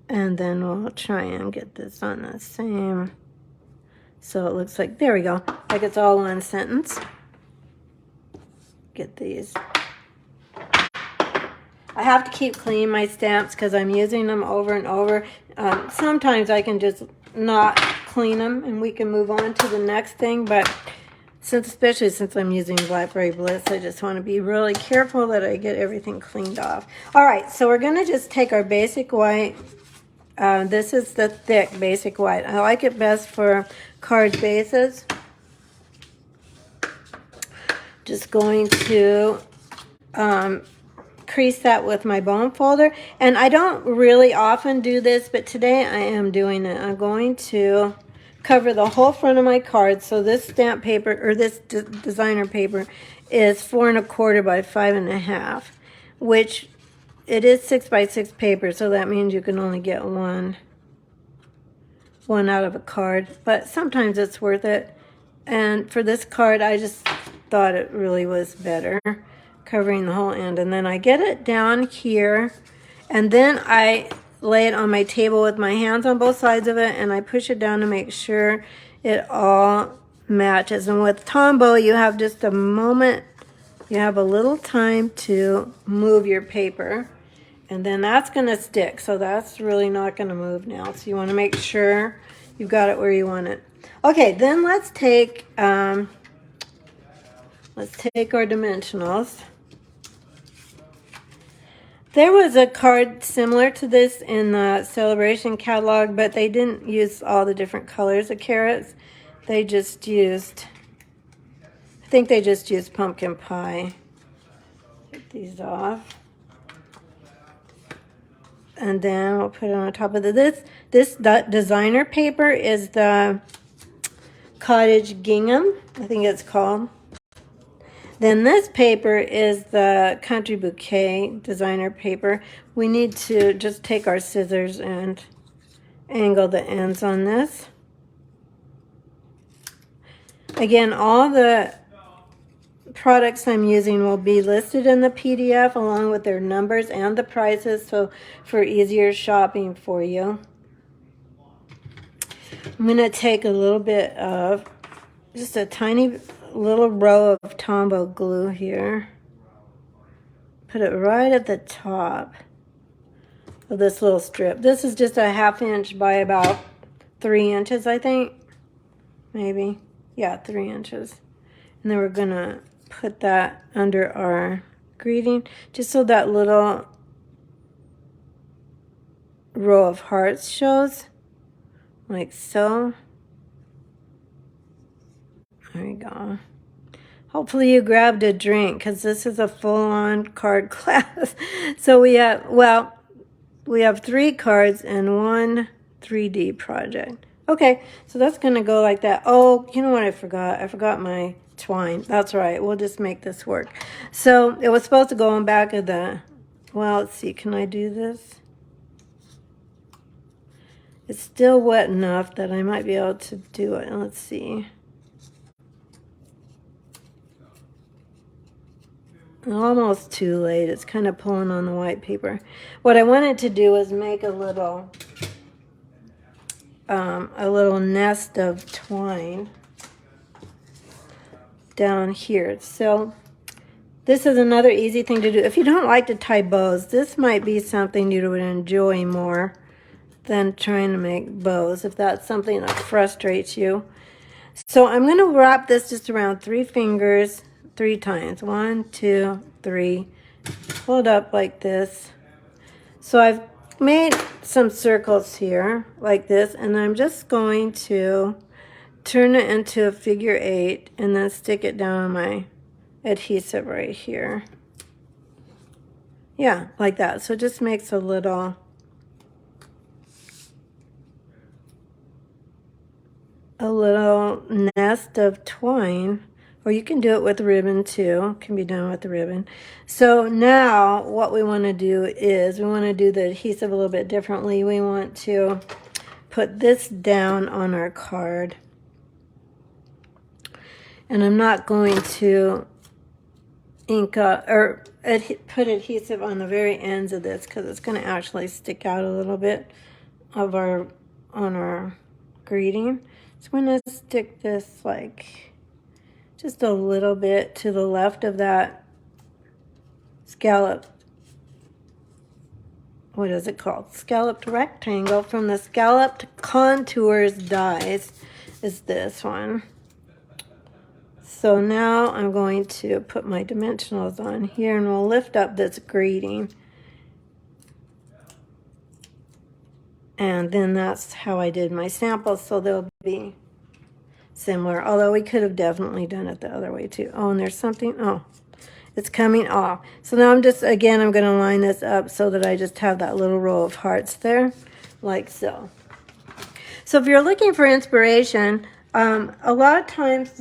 And then we'll try and get this on the same, so it looks like, there we go, like it's all one sentence. Get these. I have to keep cleaning my stamps because I'm using them over and over. Sometimes I can just not clean them and we can move on to the next thing, but especially since I'm using Blackberry Bliss, I just want to be really careful that I get everything cleaned off. All right, so we're going to just take our basic white. This is the thick basic white. I like it best for card bases. Just going to crease that with my bone folder. And I don't really often do this, but today I am doing it. I'm going to cover the whole front of my card. So this stamp paper, or this designer paper, is 4 1/4 by 5 1/2, which it is 6 by 6 paper, so that means you can only get one out of a card, but sometimes it's worth it. And for this card, I just thought it really was better covering the whole end. And then I get it down here, and then I lay it on my table with my hands on both sides of it, and I push it down to make sure it all matches. And with Tombow, you have just a moment, you have a little time to move your paper, and then that's going to stick, so that's really not going to move now. So you want to make sure you've got it where you want it. Okay, then let's take our dimensionals. There was a card similar to this in the Sale-a-bration catalog, but they didn't use all the different colors of carrots. They just used, I think they just used pumpkin pie. Take these off. And then we'll put it on top of this designer paper is the Cottage Gingham, I think it's called. Then this paper is the Country Bouquet designer paper. We need to just take our scissors and angle the ends on this. Again, all the products I'm using will be listed in the PDF along with their numbers and the prices, so for easier shopping for you. I'm going to take a little bit of, just a tiny little row of Tombow glue here. Put it right at the top of this little strip. This is just a 1/2 inch by about 3 inches, I think. Maybe. Yeah, 3 inches. And then we're going to put that under our greeting, just so that little row of hearts shows, like so. There we go. Hopefully you grabbed a drink, because this is a full-on card class. So we have, well, we have 3 cards and 1 3D project. Okay, so that's going to go like that. Oh, you know what I forgot? I forgot my twine. That's right. We'll just make this work. So it was supposed to go on back of the, well, let's see. Can I do this? It's still wet enough that I might be able to do it. Let's see. Almost too late. It's kind of pulling on the white paper. What I wanted to do was make a little nest of twine down here. So this is another easy thing to do. If you don't like to tie bows, this might be something you would enjoy more than trying to make bows, if that's something that frustrates you. So I'm going to wrap this just around 3 fingers 3 times. 1, 2, 3. Hold up like this. So I've made some circles here like this, and I'm just going to turn it into a figure 8 and then stick it down on my adhesive right here. Yeah, like that. So it just makes a little nest of twine. Or you can do it with ribbon too. It can be done with the ribbon. So now what we want to do is we want to do the adhesive a little bit differently. We want to put this down on our card. And I'm not going to ink up or put adhesive on the very ends of this, because it's going to actually stick out a little bit of on our greeting. So I'm going to stick this like just a little bit to the left of that scalloped, what is it called? Scalloped rectangle from the Scalloped Contours dies is this one. So now I'm going to put my dimensionals on here, and we'll lift up this greeting. And then that's how I did my samples, so they'll be similar, although we could have definitely done it the other way too. Oh, and there's something, oh, it's coming off. So now I'm just, again, I'm going to line this up so that I just have that little row of hearts there, like so. So if you're looking for inspiration, a lot of times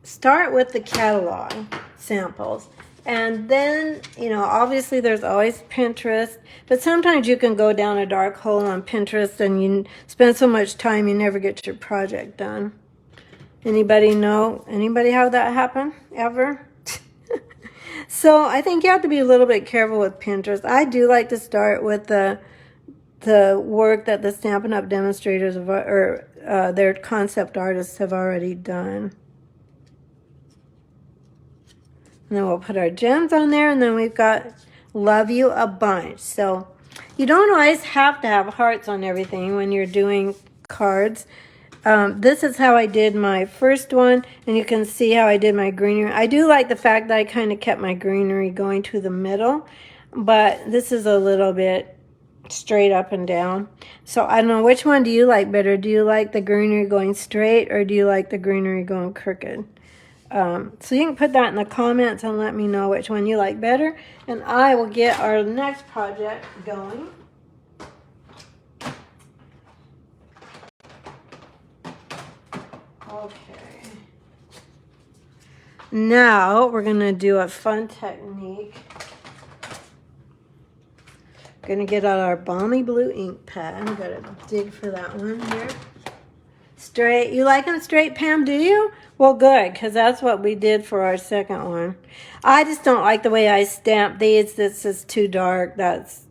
start with the catalog samples. And then, you know, obviously there's always Pinterest, but sometimes you can go down a dark hole on Pinterest and you spend so much time you never get your project done. Anybody know? Anybody have that happen ever? So I think you have to be a little bit careful with Pinterest. I do like to start with the work that the Stampin' Up! Demonstrators have, or their concept artists have already done. And then we'll put our gems on there, and then we've got Love You a Bunch. So you don't always have to have hearts on everything when you're doing cards. This is how I did my first one, and you can see how I did my greenery. I do like the fact that I kind of kept my greenery going to the middle, but this is a little bit straight up and down. So I don't know, which one do you like better? Do you like the greenery going straight, or do you like the greenery going crooked? So you can put that in the comments and let me know which one you like better, and I will get our next project going. Okay. Now we're going to do a fun technique. Going to get out our balmy blue ink pad. I'm going to dig for that one here. Straight. You like them straight, Pam, do you? Well, good, because that's what we did for our second one. I just don't like the way I stamped these. This is too dark. That's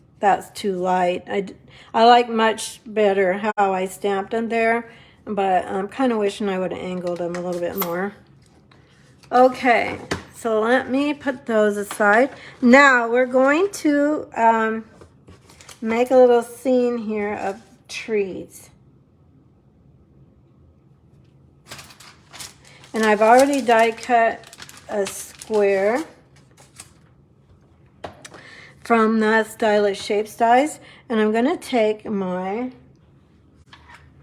too light. I like much better how I stamped them there, but I'm kind of wishing I would have angled them a little bit more. Okay, so let me put those aside. Now we're going to make a little scene here of trees. And I've already die cut a square from the Stylish Shape Dies. And I'm going to take my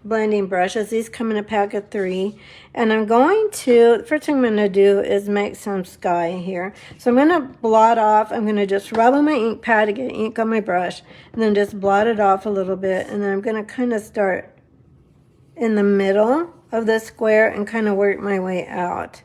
blending brushes. These come in a pack of 3. And I'm going to, the first thing I'm going to do is make some sky here. So I'm going to blot off. I'm going to just rub on my ink pad to get ink on my brush. And then just blot it off a little bit. And then I'm going to kind of start in the middle of the square and kind of work my way out.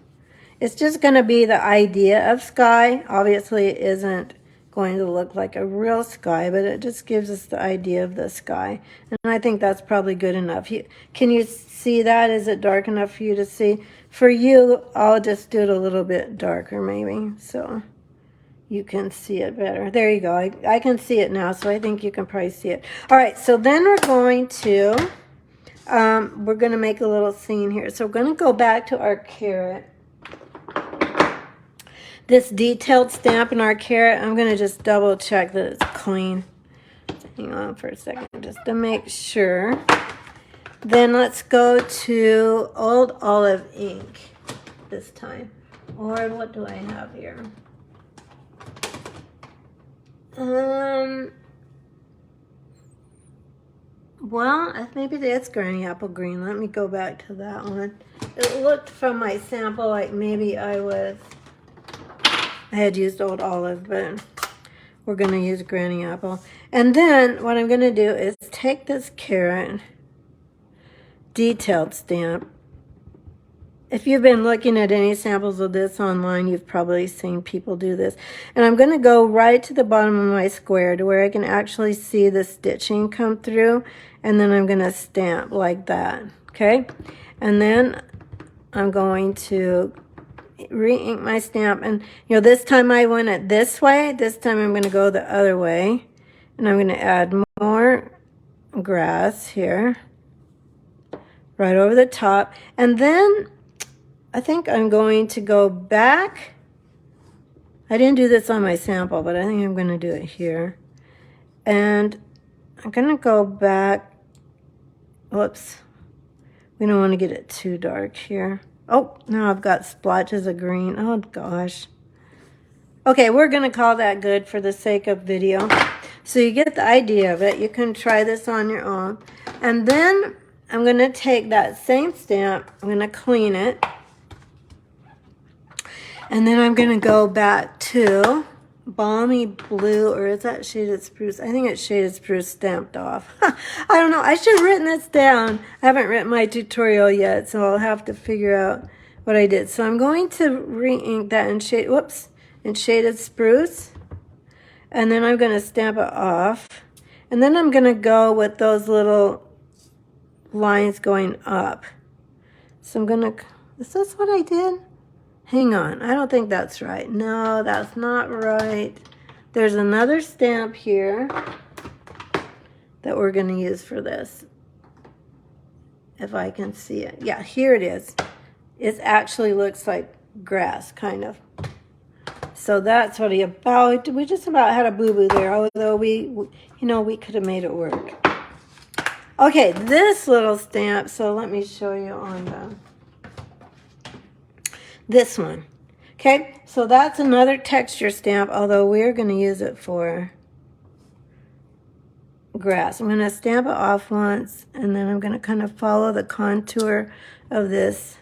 It's just going to be the idea of sky. Obviously it isn't going to look like a real sky, but it just gives us the idea of the sky. And I think that's probably good enough. Can you see that? Is it dark enough for you to see? For you, I'll just do it a little bit darker maybe, so you can see it better. There you go. I can see it now, so I think you can probably see it. All right, so then we're going to make a little scene here. So we're going to go back to our carrot. This detailed stamp in our carrot, I'm going to just double check that it's clean. Hang on for a second just to make sure. Then let's go to Old Olive ink this time. Or what do I have here? Well, maybe that's Granny Apple Green. Let me go back to that one. It looked from my sample like maybe I had used Old Olive, but we're going to use Granny Apple. And then what I'm going to do is take this carrot detailed stamp. If you've been looking at any samples of this online, you've probably seen people do this. And I'm going to go right to the bottom of my square to where I can actually see the stitching come through. And then I'm going to stamp like that. Okay? And then I'm going to re-ink my stamp. And, you know, this time I went it this way. This time I'm going to go the other way. And I'm going to add more grass here. Right over the top. And then I think I'm going to go back. I didn't do this on my sample, but I think I'm going to do it here. And I'm going to go back. Whoops. We don't want to get it too dark here. Oh, now I've got splotches of green. Oh, gosh. Okay, we're going to call that good for the sake of video. So you get the idea of it. You can try this on your own. And then I'm going to take that same stamp. I'm going to clean it. And then I'm going to go back to Balmy Blue, or is that Shaded Spruce? I think it's Shaded Spruce stamped off. I don't know. I should have written this down. I haven't written my tutorial yet, so I'll have to figure out what I did. So I'm going to re-ink that in Shaded Spruce. And then I'm going to stamp it off. And then I'm going to go with those little lines going up. So I'm going to, is this what I did? Hang on, I don't think that's right. No, that's not right. There's another stamp here that we're going to use for this. If I can see it. Yeah, here it is. It actually looks like grass, kind of. So that's what we just about had a boo-boo there, although we could have made it work. Okay, this little stamp, so let me show you on this one. Okay, so that's another texture stamp, although we're going to use it for grass. I'm going to stamp it off once, and then I'm going to kind of follow the contour of this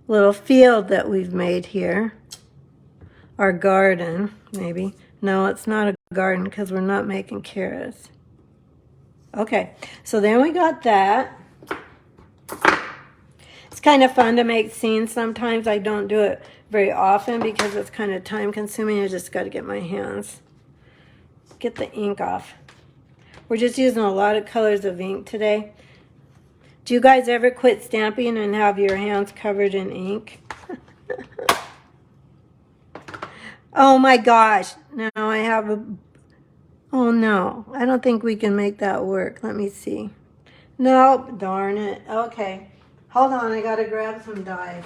little field that we've made here. Our garden, maybe. No, it's not a garden because we're not making carrots. Okay, so then we got that. It's kind of fun to make scenes sometimes. I don't do it very often because it's kind of time consuming. I just got to get my hands, get the ink off. We're just using a lot of colors of ink today. Do you guys ever quit stamping and have your hands covered in ink? Oh my gosh. Now I have a... Oh no. I don't think we can make that work. Let me see. Nope. Darn it. Okay. Hold on. I got to grab some dye.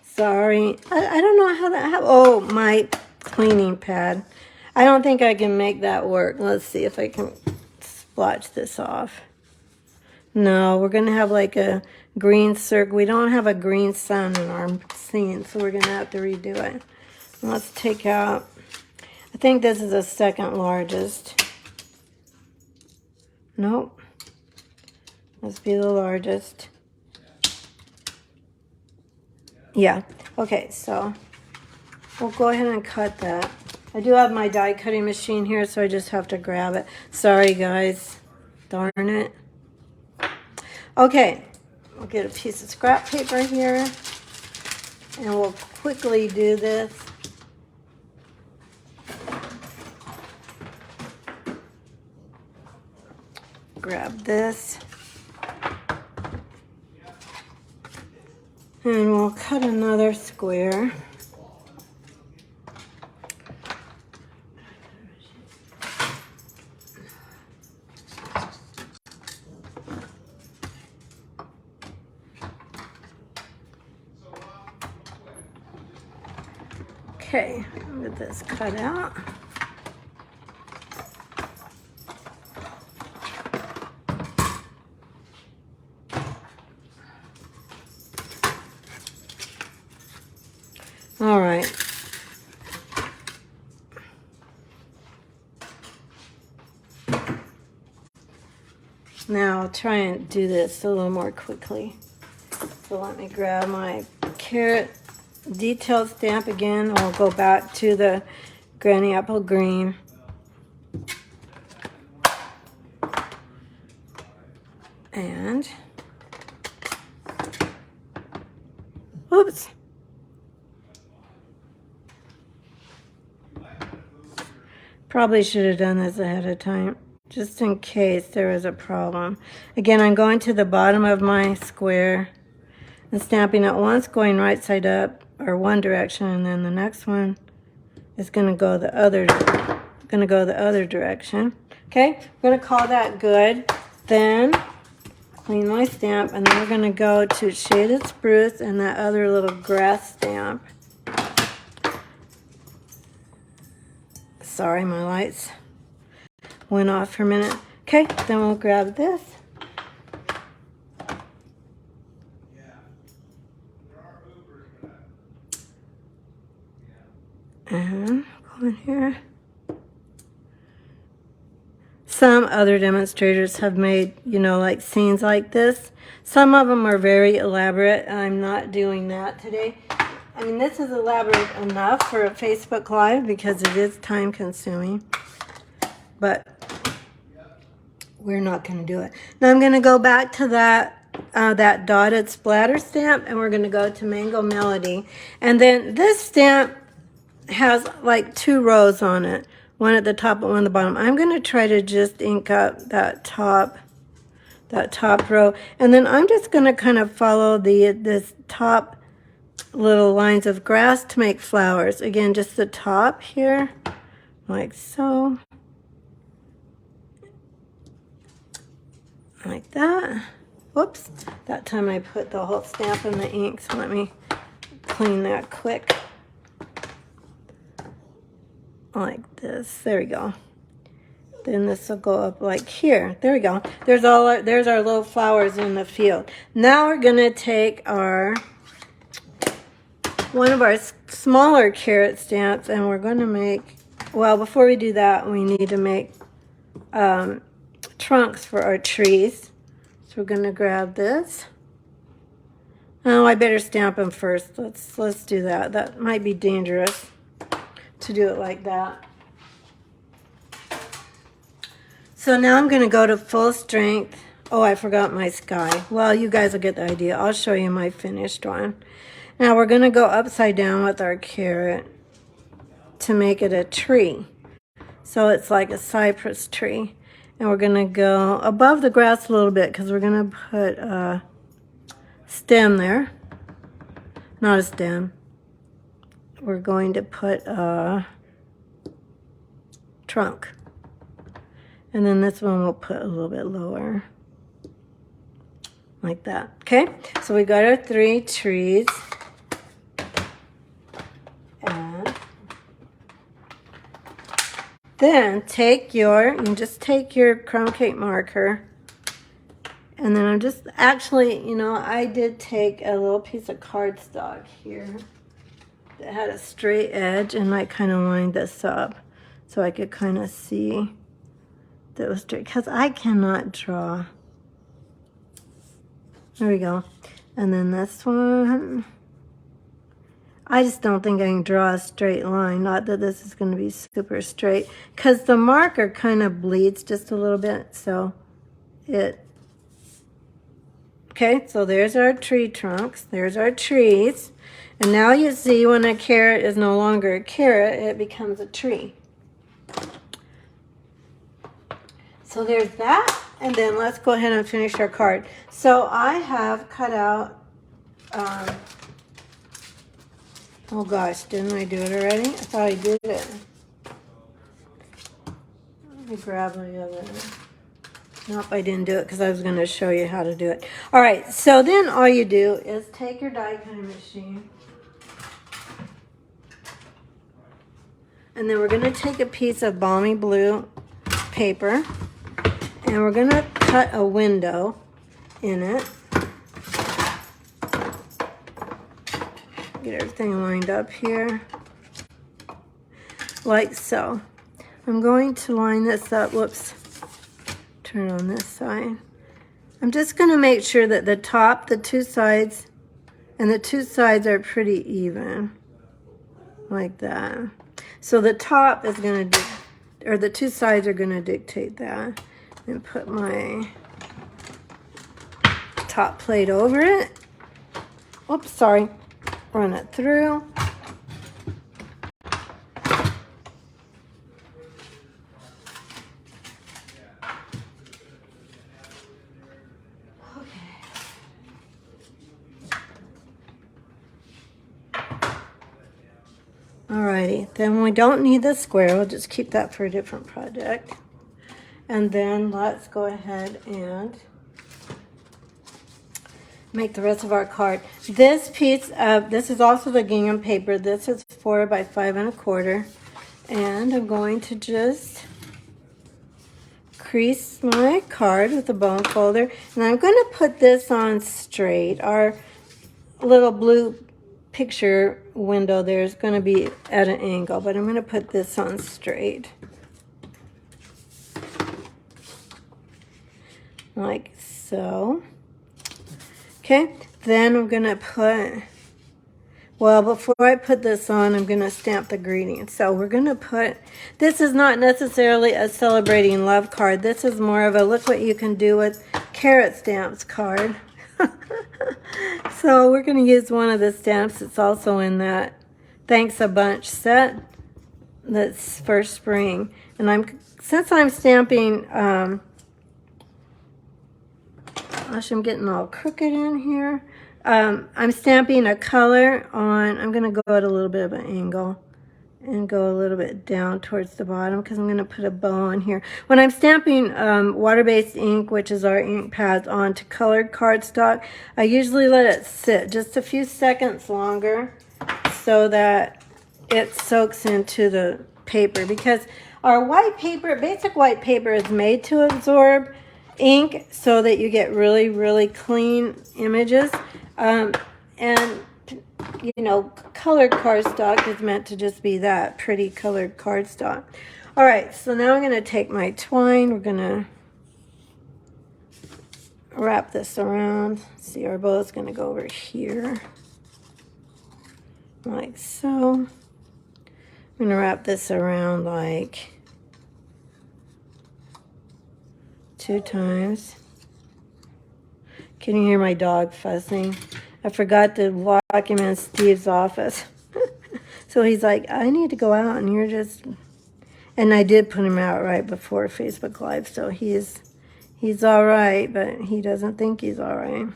Sorry. I don't know how that happened. Oh, my cleaning pad. I don't think I can make that work. Let's see if I can splotch this off. No, we're going to have like a green circle. We don't have a green sun in our scene, so we're going to have to redo it. Let's take out, I think this is the second largest. Nope. Let's be the largest. Yeah. Okay, so we'll go ahead and cut that. I do have my die cutting machine here, so I just have to grab it. Sorry, guys. Darn it. Okay, we'll get a piece of scrap paper here, and we'll quickly do this. Grab this. And we'll cut another square. Okay, get this cut out. All right. Now I'll try and do this a little more quickly. So let me grab my carrot detailed stamp again. I'll go back to the Granny Apple Green. And, oops. Probably should have done this ahead of time, just in case there was a problem. Again, I'm going to the bottom of my square and stamping it once, going right side up, or one direction, and then the next one is going to go the other direction. Okay, we're going to call that good. Then clean my stamp, and then we're going to go to Shaded Spruce and that other little grass stamp. Sorry, my lights went off for a minute. Okay, then we'll grab this. And go in here. Some other demonstrators have made, like scenes like this. Some of them are very elaborate. I'm not doing that today. I mean, this is elaborate enough for a Facebook Live because it is time consuming. But we're not going to do it. Now I'm going to go back to that dotted splatter stamp, and we're going to go to Mango Melody. And then this stamp has like 2 rows on it. One at the top and one at the bottom. I'm going to try to just ink up that top row. And then I'm just going to kind of follow this top little lines of grass to make flowers. Again, just the top here, like so. Like that. Whoops. That time I put the whole stamp in the ink, so let me clean that quick. Like this. There we go. Then this will go up like here. There we go. There's our little flowers in the field. Now we're going to take one of our smaller carrot stamps, and we're going to make, well, before we do that, we need to make trunks for our trees. So we're going to grab this. Oh, I better stamp them first. Let's do that. That might be dangerous to do it like that. So now I'm going to go to full strength. Oh, I forgot my sky. Well, you guys will get the idea. I'll show you my finished one. Now we're going to go upside down with our carrot to make it a tree. So it's like a cypress tree. And we're going to go above the grass a little bit because we're going to put a stem there. Not a stem. We're going to put a trunk. And then this one we'll put a little bit lower. Like that. Okay? So we got our 3 trees. And then you can just take your crumb cake marker. And then I'm just, actually, you know, I did take a little piece of cardstock here that had a straight edge, and I kind of lined this up so I could kind of see that it was straight, because I cannot draw. There we go. And then this one, I just don't think I can draw a straight line. Not that this is going to be super straight, because the marker kind of bleeds just a little bit, so it... Okay, so there's our tree trunks. There's our trees. And now you see when a carrot is no longer a carrot, it becomes a tree. So there's that. And then let's go ahead and finish our card. So I have cut out, oh gosh, didn't I do it already? I thought I did it. Let me grab my other... Nope, I didn't do it because I was going to show you how to do it. All right, so then all you do is take your die cutting machine. And then we're going to take a piece of balmy blue paper. And we're going to cut a window in it. Get everything lined up here. Like so. I'm going to line this up. Whoops. Turn on this side. I'm just going to make sure that the top, the 2 sides, and the 2 sides are pretty even. Like that. So the top is going to, or the 2 sides are going to dictate that. And put my top plate over it. Oops, sorry. Run it through. Alrighty, then we don't need the square. We'll just keep that for a different project. And then let's go ahead and make the rest of our card. This piece of, this is also the gingham paper. This is 4 by 5 1/4. And I'm going to just crease my card with a bone folder. And I'm going to put this on straight. Our little blue picture window there is going to be at an angle, but I'm going to put this on straight. Like so. Okay, then I'm going to put, well, before I put this on, I'm going to stamp the greeting. So we're going to put, this is not necessarily a celebrating love card. This is more of a look what you can do with carrot stamps card. So we're going to use one of the stamps that's also in that Thanks a Bunch set that's for spring. And since I'm stamping, gosh, I'm getting all crooked in here. I'm stamping a color on, I'm going to go at a little bit of an angle and go a little bit down towards the bottom because I'm going to put a bow on here. When I'm stamping water-based ink, which is our ink pads, onto colored cardstock, I usually let it sit just a few seconds longer so that it soaks into the paper, because our white paper, basic white paper, is made to absorb ink so that you get really, really clean images. And you know, colored cardstock is meant to just be that pretty colored cardstock. All right, so now I'm going to take my twine. We're going to wrap this around. See, our bow is going to go over here. Like so. I'm going to wrap this around like 2 times. Can you hear my dog fussing? I forgot to lock him in Steve's office. So he's like, I need to go out, and you're just... And I did put him out right before Facebook Live, so he's all right, but he doesn't think he's all right. I'm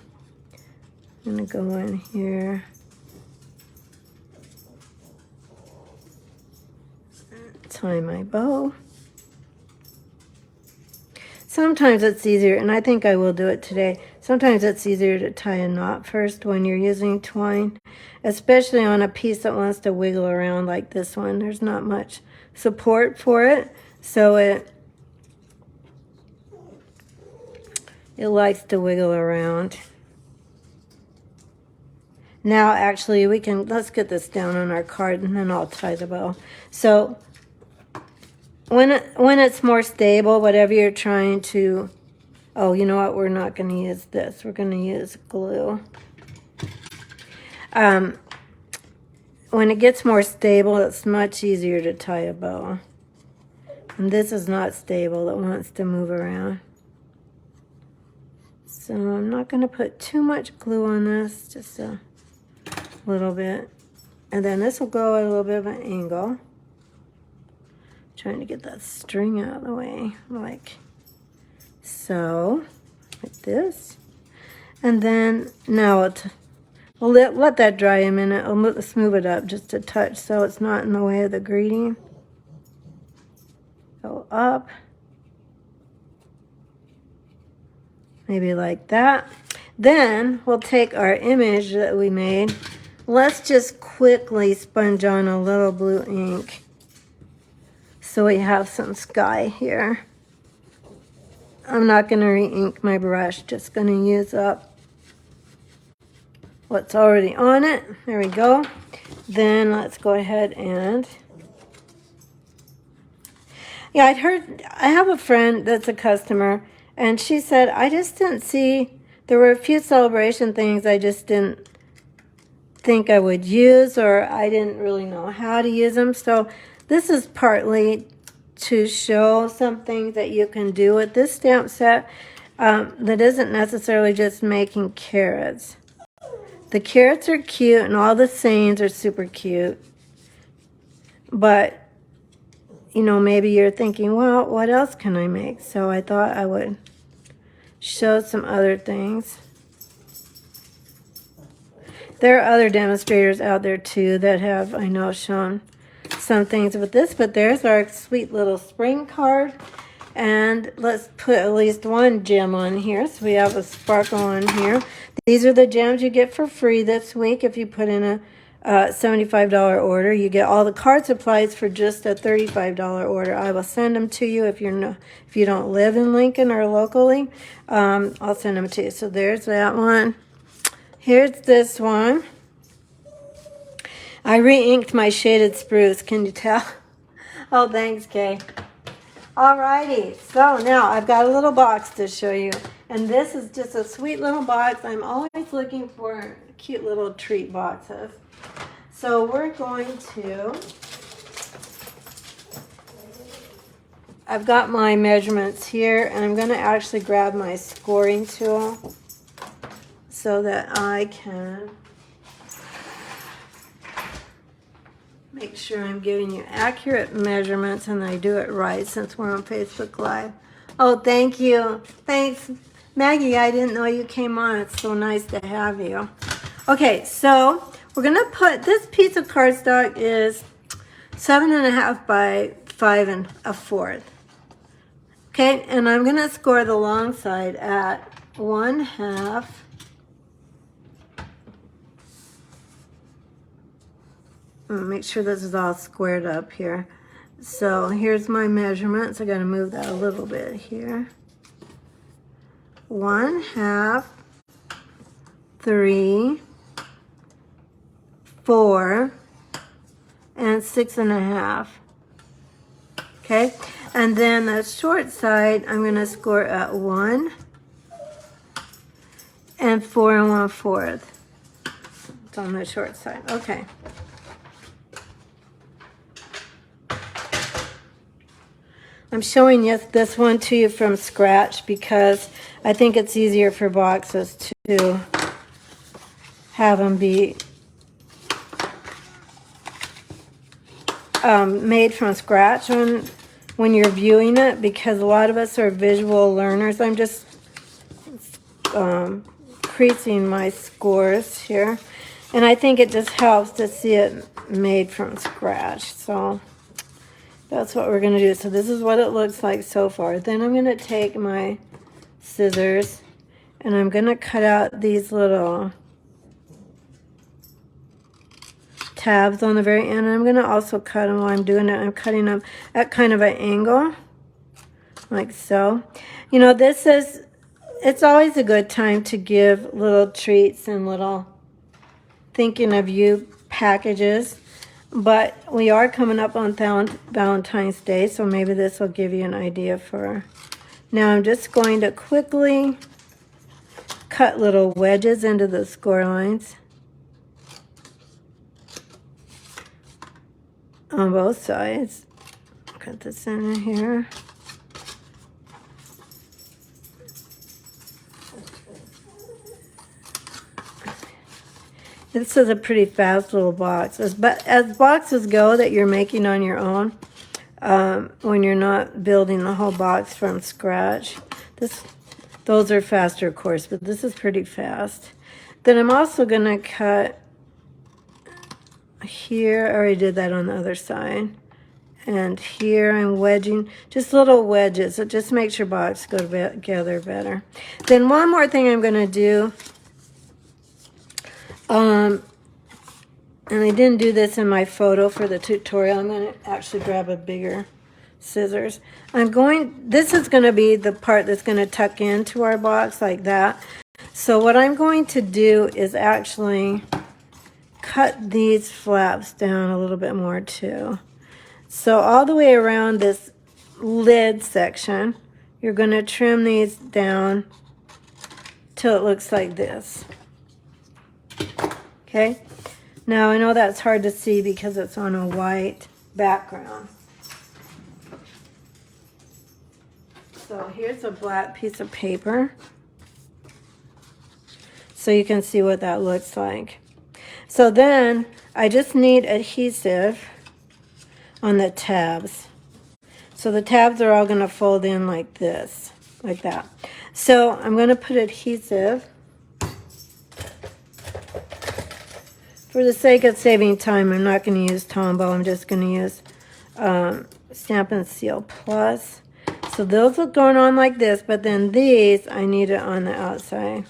going to go in here. Tie my bow. Sometimes it's easier, and I think I will do it today. Sometimes it's easier to tie a knot first when you're using twine, especially on a piece that wants to wiggle around like this one. There's not much support for it, so it likes to wiggle around. Now, actually, let's get this down on our card, and then I'll tie the bow. So when it's more stable, whatever you're trying to... Oh, you know what? We're not going to use this. We're going to use glue. When it gets more stable, it's much easier to tie a bow. And this is not stable. It wants to move around. So I'm not going to put too much glue on this, just a little bit. And then this will go at a little bit of an angle. Trying to get that string out of the way, like so, like this. And then now we'll let that dry a minute. Let's move it up just a touch so it's not in the way of the greeting. Go up. Maybe like that. Then we'll take our image that we made. Let's just quickly sponge on a little blue ink. So we have some sky here. I'm not going to re-ink my brush, just going to use up what's already on it. There we go. Then let's go ahead and... Yeah, I have a friend that's a customer, and she said, I just didn't see, there were a few celebration things I just didn't think I would use, or I didn't really know how to use them. So this is partly to show some things that you can do with this stamp set that isn't necessarily just making carrots. The carrots are cute and all the sayings are super cute. But, you know, maybe you're thinking, well, what else can I make? So I thought I would show some other things. There are other demonstrators out there too that have, I know, shown some things with this, but there's our sweet little spring card. And let's put at least one gem on here. So we have a sparkle on here. These are the gems you get for free this week if you put in a $75 order. You get all the card supplies for just a $35 order. I will send them to you if you don't live in Lincoln or locally. I'll send them to you. So there's that one. Here's this one. I re-inked my shaded spruce. Can you tell? Oh, thanks, Kay. Alrighty, so now I've got a little box to show you. And this is just a sweet little box. I'm always looking for cute little treat boxes. So we're going to... I've got my measurements here, and I'm going to actually grab my scoring tool so that I can make sure I'm giving you accurate measurements and I do it right since we're on Facebook Live. Oh, thank you. Thanks, Maggie. I didn't know you came on. It's so nice to have you. Okay, so we're going to put, this piece of cardstock is 7.5 by 5 1/4. Okay, and I'm going to score the long side at 1/2. Make sure this is all squared up here. So here's my measurements. I got to move that a little bit here. 1/2, 3, 4, and 6.5. Okay, and then the short side I'm going to score at 1, and 4 1/4. It's on the short side. Okay. I'm showing this one to you from scratch because I think it's easier for boxes to have them be made from scratch when you're viewing it, because a lot of us are visual learners. I'm just increasing my scores here, and I think it just helps to see it made from scratch. So that's what we're going to do. So this is what it looks like so far. Then I'm going to take my scissors and I'm going to cut out these little tabs on the very end. I'm going to also cut them while I'm doing it. I'm cutting them at kind of an angle, like so. You know, it's always a good time to give little treats and little thinking of you packages. But we are coming up on Valentine's Day, so maybe this will give you an idea for... Now I'm just going to quickly cut little wedges into the score lines on both sides. Cut this in here. This is a pretty fast little box. But as boxes go that you're making on your own, when you're not building the whole box from scratch, those are faster, of course, but this is pretty fast. Then I'm also going to cut here. I already did that on the other side. And here I'm wedging, just little wedges. It just makes your box go together better. Then one more thing I'm going to do, and I didn't do this in my photo for the tutorial. I'm going to actually grab a bigger scissors. This is going to be the part that's going to tuck into our box like that. So what I'm going to do is actually cut these flaps down a little bit more too. So all the way around this lid section, you're going to trim these down till it looks like this. Okay? Now I know that's hard to see because it's on a white background. So here's a black piece of paper, so you can see what that looks like. So then I just need adhesive on the tabs. So the tabs are all going to fold in like this, like that. So I'm going to put adhesive. For the sake of saving time, I'm not going to use Tombow. I'm just going to use Stampin' Seal Plus. So those are going on like this, but then these, I need it on the outside.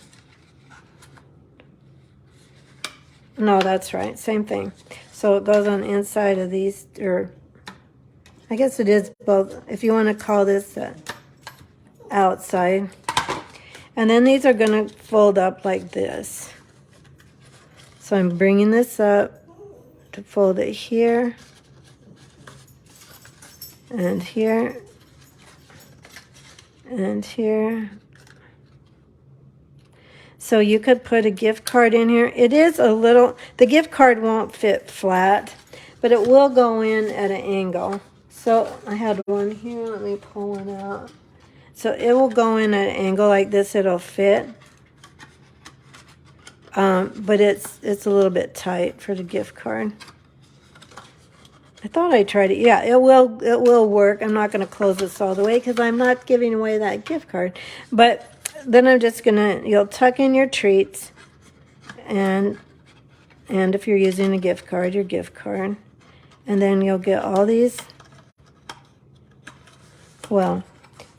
No, that's right. Same thing. So it goes on the inside of these, or I guess it is both, if you want to call this the outside. And then these are going to fold up like this. So I'm bringing this up to fold it here and here and here. So you could put a gift card in here. It is a little, the gift card won't fit flat, but it will go in at an angle. So I had one here, let me pull one out. So it will go in at an angle like this, it'll fit. But it's a little bit tight for the gift card. I thought I tried it. Yeah, it will work. I'm not going to close this all the way because I'm not giving away that gift card. But then I'm just going to, you'll tuck in your treats, and if you're using a gift card, your gift card. And then you'll get all these, well,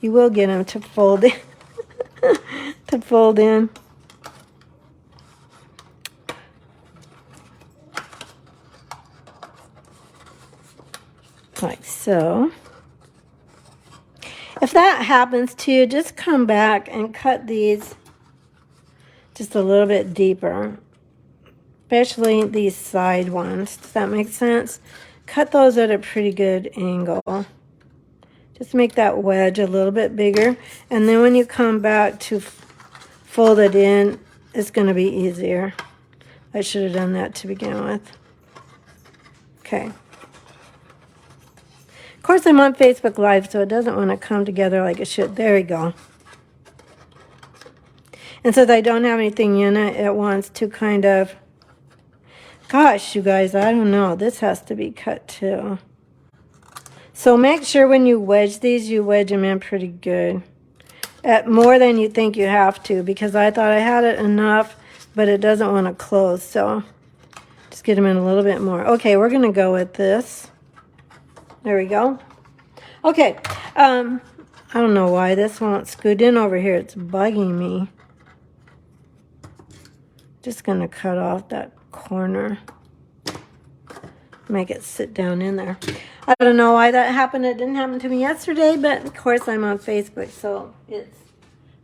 you will get them to fold in, to fold in. Like so. If that happens to you, just come back and cut these just a little bit deeper, especially these side ones. Does that make sense? Cut those at a pretty good angle. Just make that wedge a little bit bigger, and then when you come back to fold it in, it's going to be easier. I should have done that to begin with. Okay. Of course, I'm on Facebook Live, so it doesn't want to come together like it should. There we go. And since I don't have anything in it, it wants to kind of... Gosh, you guys, I don't know. This has to be cut too. So make sure when you wedge these, you wedge them in pretty good. At more than you think you have to, because I thought I had it enough, but it doesn't want to close. So just get them in a little bit more. Okay, we're going to go with this. There we go. Okay, I don't know why this won't scoot in over here. It's bugging me. Just going to cut off that corner. Make it sit down in there. I don't know why that happened. It didn't happen to me yesterday, but of course I'm on Facebook, so it's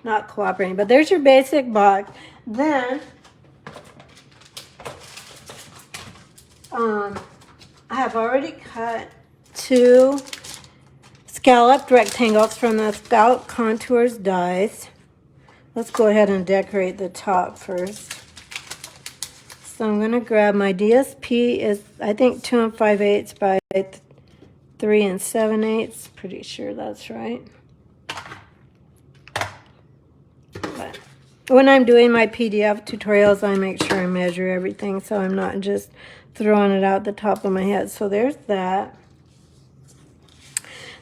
not cooperating. But there's your basic box. Then I have already cut 2 scalloped rectangles from the Scallop Contours dies. Let's go ahead and decorate the top first. So I'm going to grab my DSP is, I think, 2 5/8 by 3 7/8. Pretty sure that's right. But when I'm doing my PDF tutorials, I make sure I measure everything so I'm not just throwing it out the top of my head. So there's that.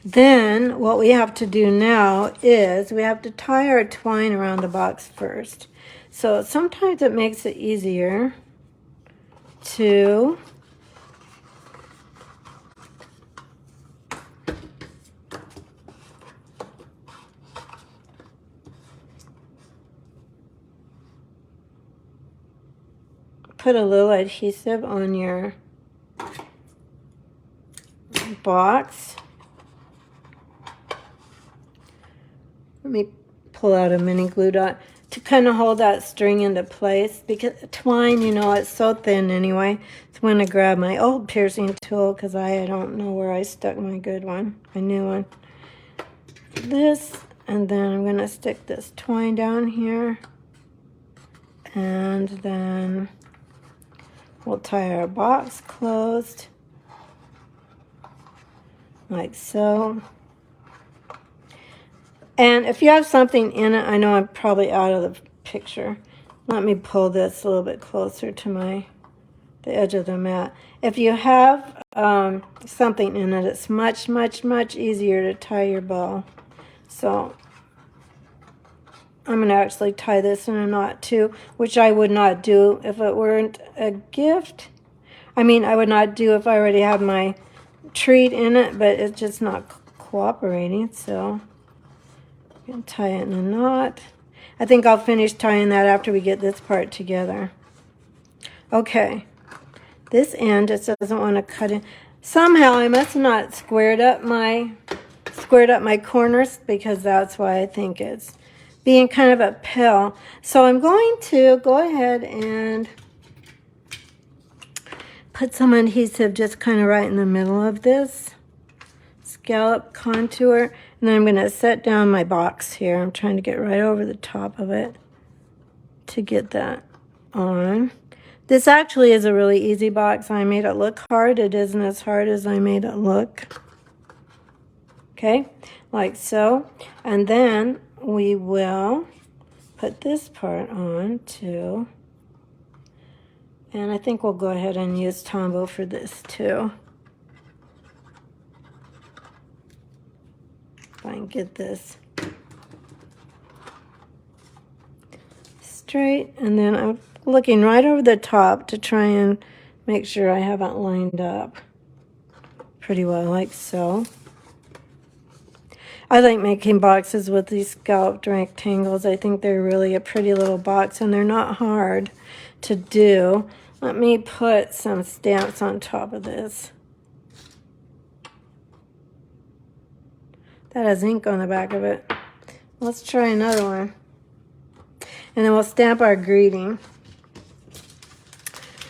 Then what we have to do now is we have to tie our twine around the box first. So sometimes it makes it easier to put a little adhesive on your box. Let me pull out a mini glue dot to kind of hold that string into place, because twine, you know, it's so thin anyway. So I'm going to grab my old piercing tool, because I don't know where I stuck my good one, my new one. This, and then I'm going to stick this twine down here, and then we'll tie our box closed like so. And if you have something in it, I know I'm probably out of the picture. Let me pull this a little bit closer to the edge of the mat. If you have something in it, it's much, much, much easier to tie your bow. So I'm going to actually tie this in a knot too, which I would not do if it weren't a gift. I mean, I would not do if I already had my treat in it, but it's just not cooperating, so and tie it in a knot. I think I'll finish tying that after we get this part together. Okay, this end just doesn't want to cut in. Somehow I must have not squared up my corners, because that's why I think it's being kind of a pill. So I'm going to go ahead and put some adhesive just kind of right in the middle of this scallop contour. And then I'm going to set down my box here. I'm trying to get right over the top of it to get that on. This actually is a really easy box. I made it look hard. It isn't as hard as I made it look. Okay, like so. And then we will put this part on too. And I think we'll go ahead and use Tombow for this too. If I can get this straight, and then I'm looking right over the top to try and make sure I haven't lined up pretty well, like so. I like making boxes with these scalloped rectangles. I think they're really a pretty little box, and they're not hard to do. Let me put some stamps on top of this. That has ink on the back of it. Let's try another one. And then we'll stamp our greeting.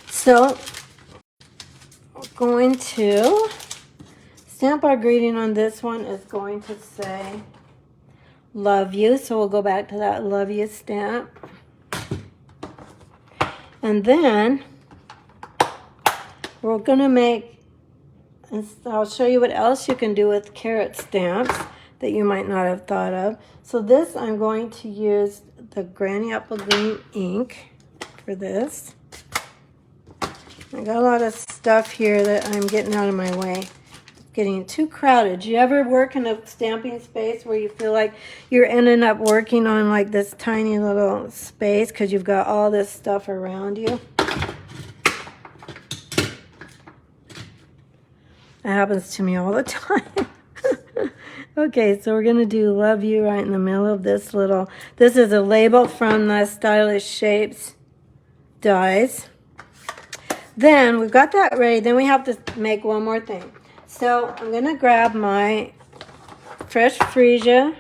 So, we're going to stamp our greeting on this one. Is going to say, love you. So we'll go back to that love you stamp. And then we're going to make, I'll show you what else you can do with carrot stamps that you might not have thought of. So this, I'm going to use the Granny Apple Green ink for this. I got a lot of stuff here that I'm getting out of my way. It's getting too crowded. Do you ever work in a stamping space where you feel like you're ending up working on like this tiny little space because you've got all this stuff around you? That happens to me all the time. Okay, so we're going to do Love You right in the middle of this little, this is a label from the Stylish Shapes dies. Then we've got that ready. Then we have to make one more thing. So I'm going to grab my Fresh Freesia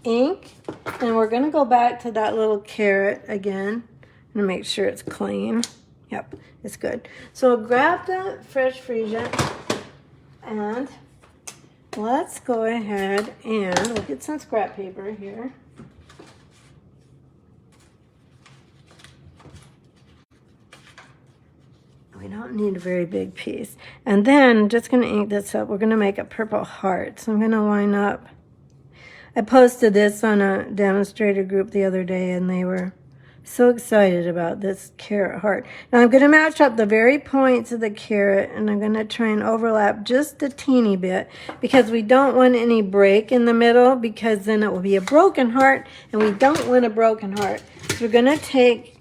ink, and we're going to go back to that little carrot again and make sure it's clean. Yep, it's good. So grab the Fresh Freesia, and let's go ahead and we'll get some scrap paper here. We don't need a very big piece. And then I'm just going to ink this up. We're going to make a purple heart. So I'm going to line up. I posted this on a demonstrator group the other day, and they were so excited about this carrot heart. Now I'm going to match up the very points of the carrot, and I'm going to try and overlap just a teeny bit because we don't want any break in the middle, because then it will be a broken heart, and we don't want a broken heart. So we're going to take,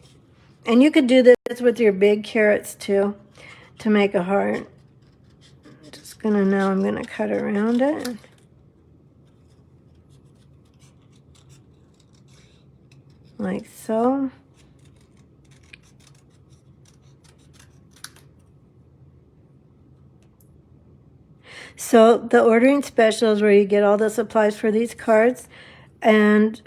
and you could do this with your big carrots too, to make a heart. I'm gonna cut around it. Like so. So the ordering special is where you get all the supplies for these cards, and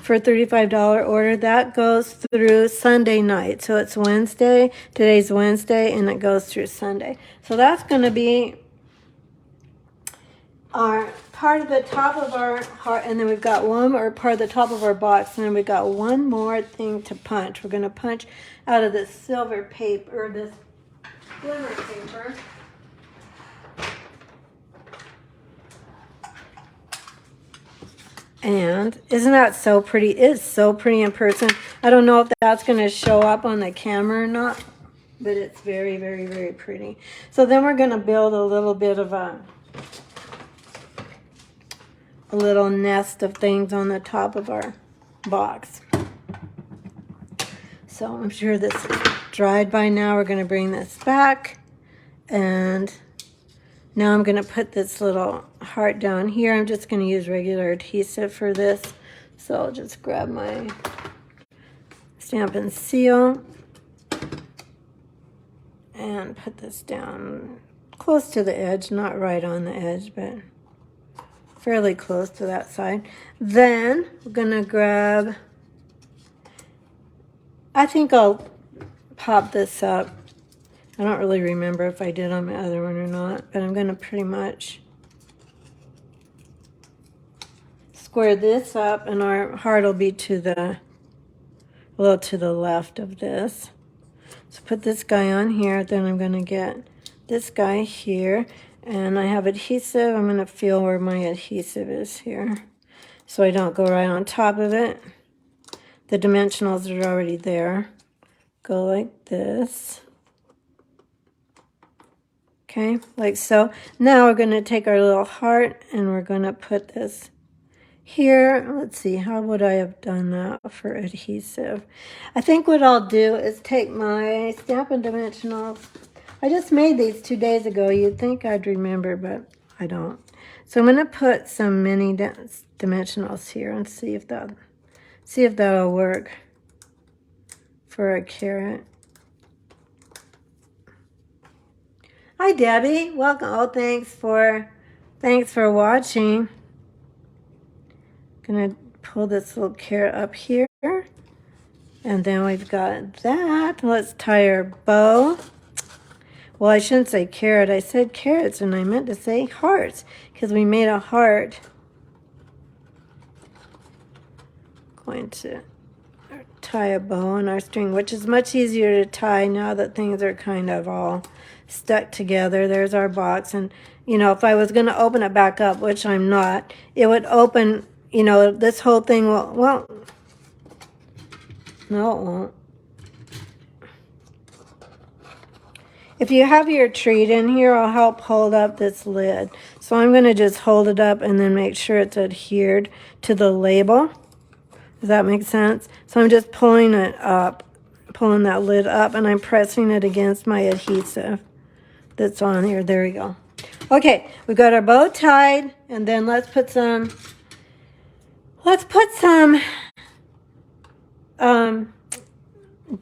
for a $35 order, that goes through Sunday night. So it's Wednesday, today's Wednesday, and it goes through Sunday. So that's going to be our part of the top of our heart, and then we've got one more part of the top of our box, and then we've got one more thing to punch. We're going to punch out of this silver paper, or this glimmer paper. And isn't that so pretty? It's so pretty in person. I don't know if that's going to show up on the camera or not, but it's very, very, very pretty. So then we're going to build a little bit of a little nest of things on the top of our box. So I'm sure this is dried by now. We're going to bring this back, and now I'm going to put this little heart down here. I'm just going to use regular adhesive for this. So I'll just grab my Stampin' Seal and put this down close to the edge, not right on the edge, but fairly close to that side. Then we're going to grab, I think I'll pop this up. I don't really remember if I did on my other one or not, but I'm going to pretty much square this up, and our heart will be to the, a little to the left of this. So put this guy on here, then I'm going to get this guy here, and I have adhesive. I'm going to feel where my adhesive is here, so I don't go right on top of it. The dimensionals are already there. Go like this. Okay, like so. Now we're going to take our little heart, and we're going to put this here. Let's see, how would I have done that for adhesive? I think what I'll do is take my Stampin' Dimensionals. I just made these 2 days ago. You'd think I'd remember, but I don't. So I'm going to put some mini dimensionals here and see if that'll work for a carrot. Hi Debbie, welcome. Oh, thanks for watching. Gonna pull this little carrot up here, and then we've got that. Let's tie our bow. Well, I shouldn't say carrot. I said carrots, and I meant to say hearts because we made a heart. Going to tie a bow on our string, which is much easier to tie now that things are kind of all stuck together. There's our box, and you know, if I was going to open it back up, which I'm not, it would open, you know, this whole thing will, well, no, it won't. If you have your treat in here, I'll help hold up this lid. So I'm going to just hold it up and then make sure it's adhered to the label. Does that make sense? So I'm just pulling it up, pulling that lid up, and I'm pressing it against my adhesive that's on here. There we go. Okay, we've got our bow tied, and then let's put some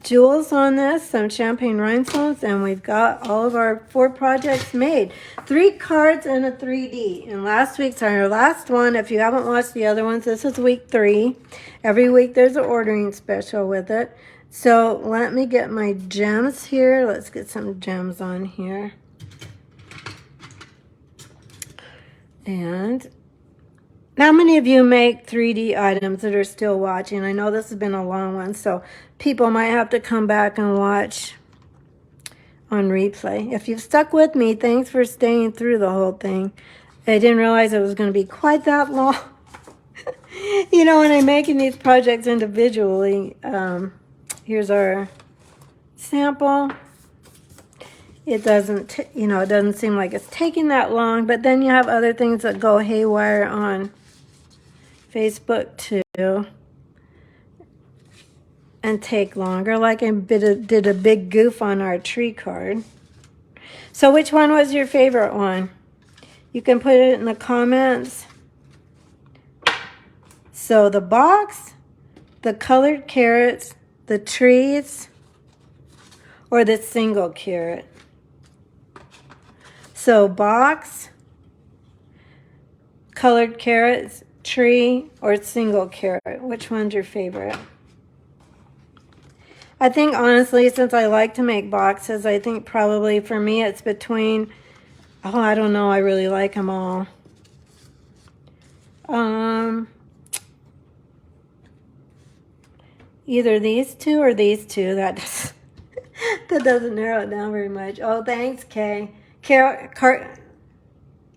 jewels on this, some Champagne Rhinestones, and we've got all of our 4 projects made. 3 cards and a 3D. And last week's our last one. If you haven't watched the other ones, this is week 3. Every week there's an ordering special with it. So let me get my gems here. Let's get some gems on here. And how many of you make 3D items that are still watching? I know this has been a long one, so people might have to come back and watch on replay. If you've stuck with me, thanks for staying through the whole thing. I didn't realize it was going to be quite that long. You know, when I'm making these projects individually, here's our sample. It doesn't, you know, it doesn't seem like it's taking that long, but then you have other things that go haywire on Facebook too and take longer, like I did a big goof on our tree card. So which one was your favorite one? You can put it in the comments. So the box, the colored carrots, the trees, or the single carrot. So box, colored carrots, tree, or single carrot. Which one's your favorite? I think honestly, since I like to make boxes, I think probably for me it's between, oh, I don't know, I really like them all. Either these two or these two. That doesn't narrow it down very much. Oh, thanks, Kay.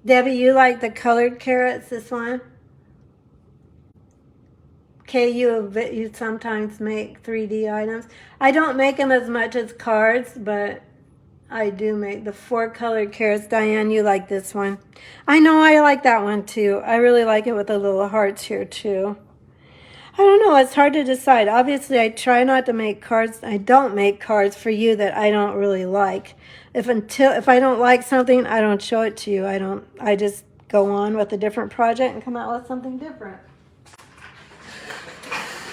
Debbie, you like the colored carrots, this one? Kay, you sometimes make 3D items. I don't make them as much as cards, but I do make the 4 colored carrots. Diane, you like this one. I know, I like that one too. I really like it with the little hearts here too. I don't know, it's hard to decide. Obviously, I try not to make cards. I don't make cards for you that I don't really like. If I don't like something, I don't show it to you. I just go on with a different project and come out with something different.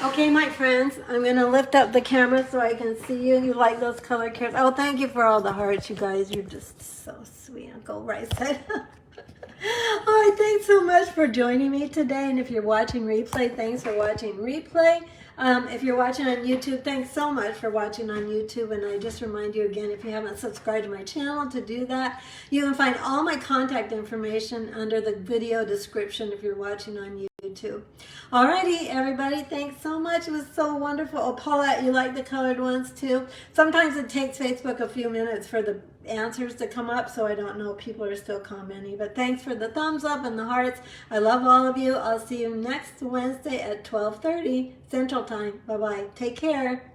Okay, my friends, I'm going to lift up the camera so I can see you. You like those color carrots? Oh, thank you for all the hearts, you guys. You're just so sweet. I'll go right side up. All right, thanks so much for joining me today. And if you're watching replay, thanks for watching replay. If you're watching on YouTube, thanks so much for watching on YouTube. And I just remind you again, if you haven't subscribed to my channel, to do that. You can find all my contact information under the video description if you're watching on YouTube. Alrighty, everybody, thanks so much. It was so wonderful. Oh, Paulette, you like the colored ones too? Sometimes it takes Facebook a few minutes for the answers to come up, so I don't know if people are still commenting. But thanks for the thumbs up and the hearts. I love all of you. I'll see you next Wednesday at 12:30 Central Time. Bye-bye. Take care.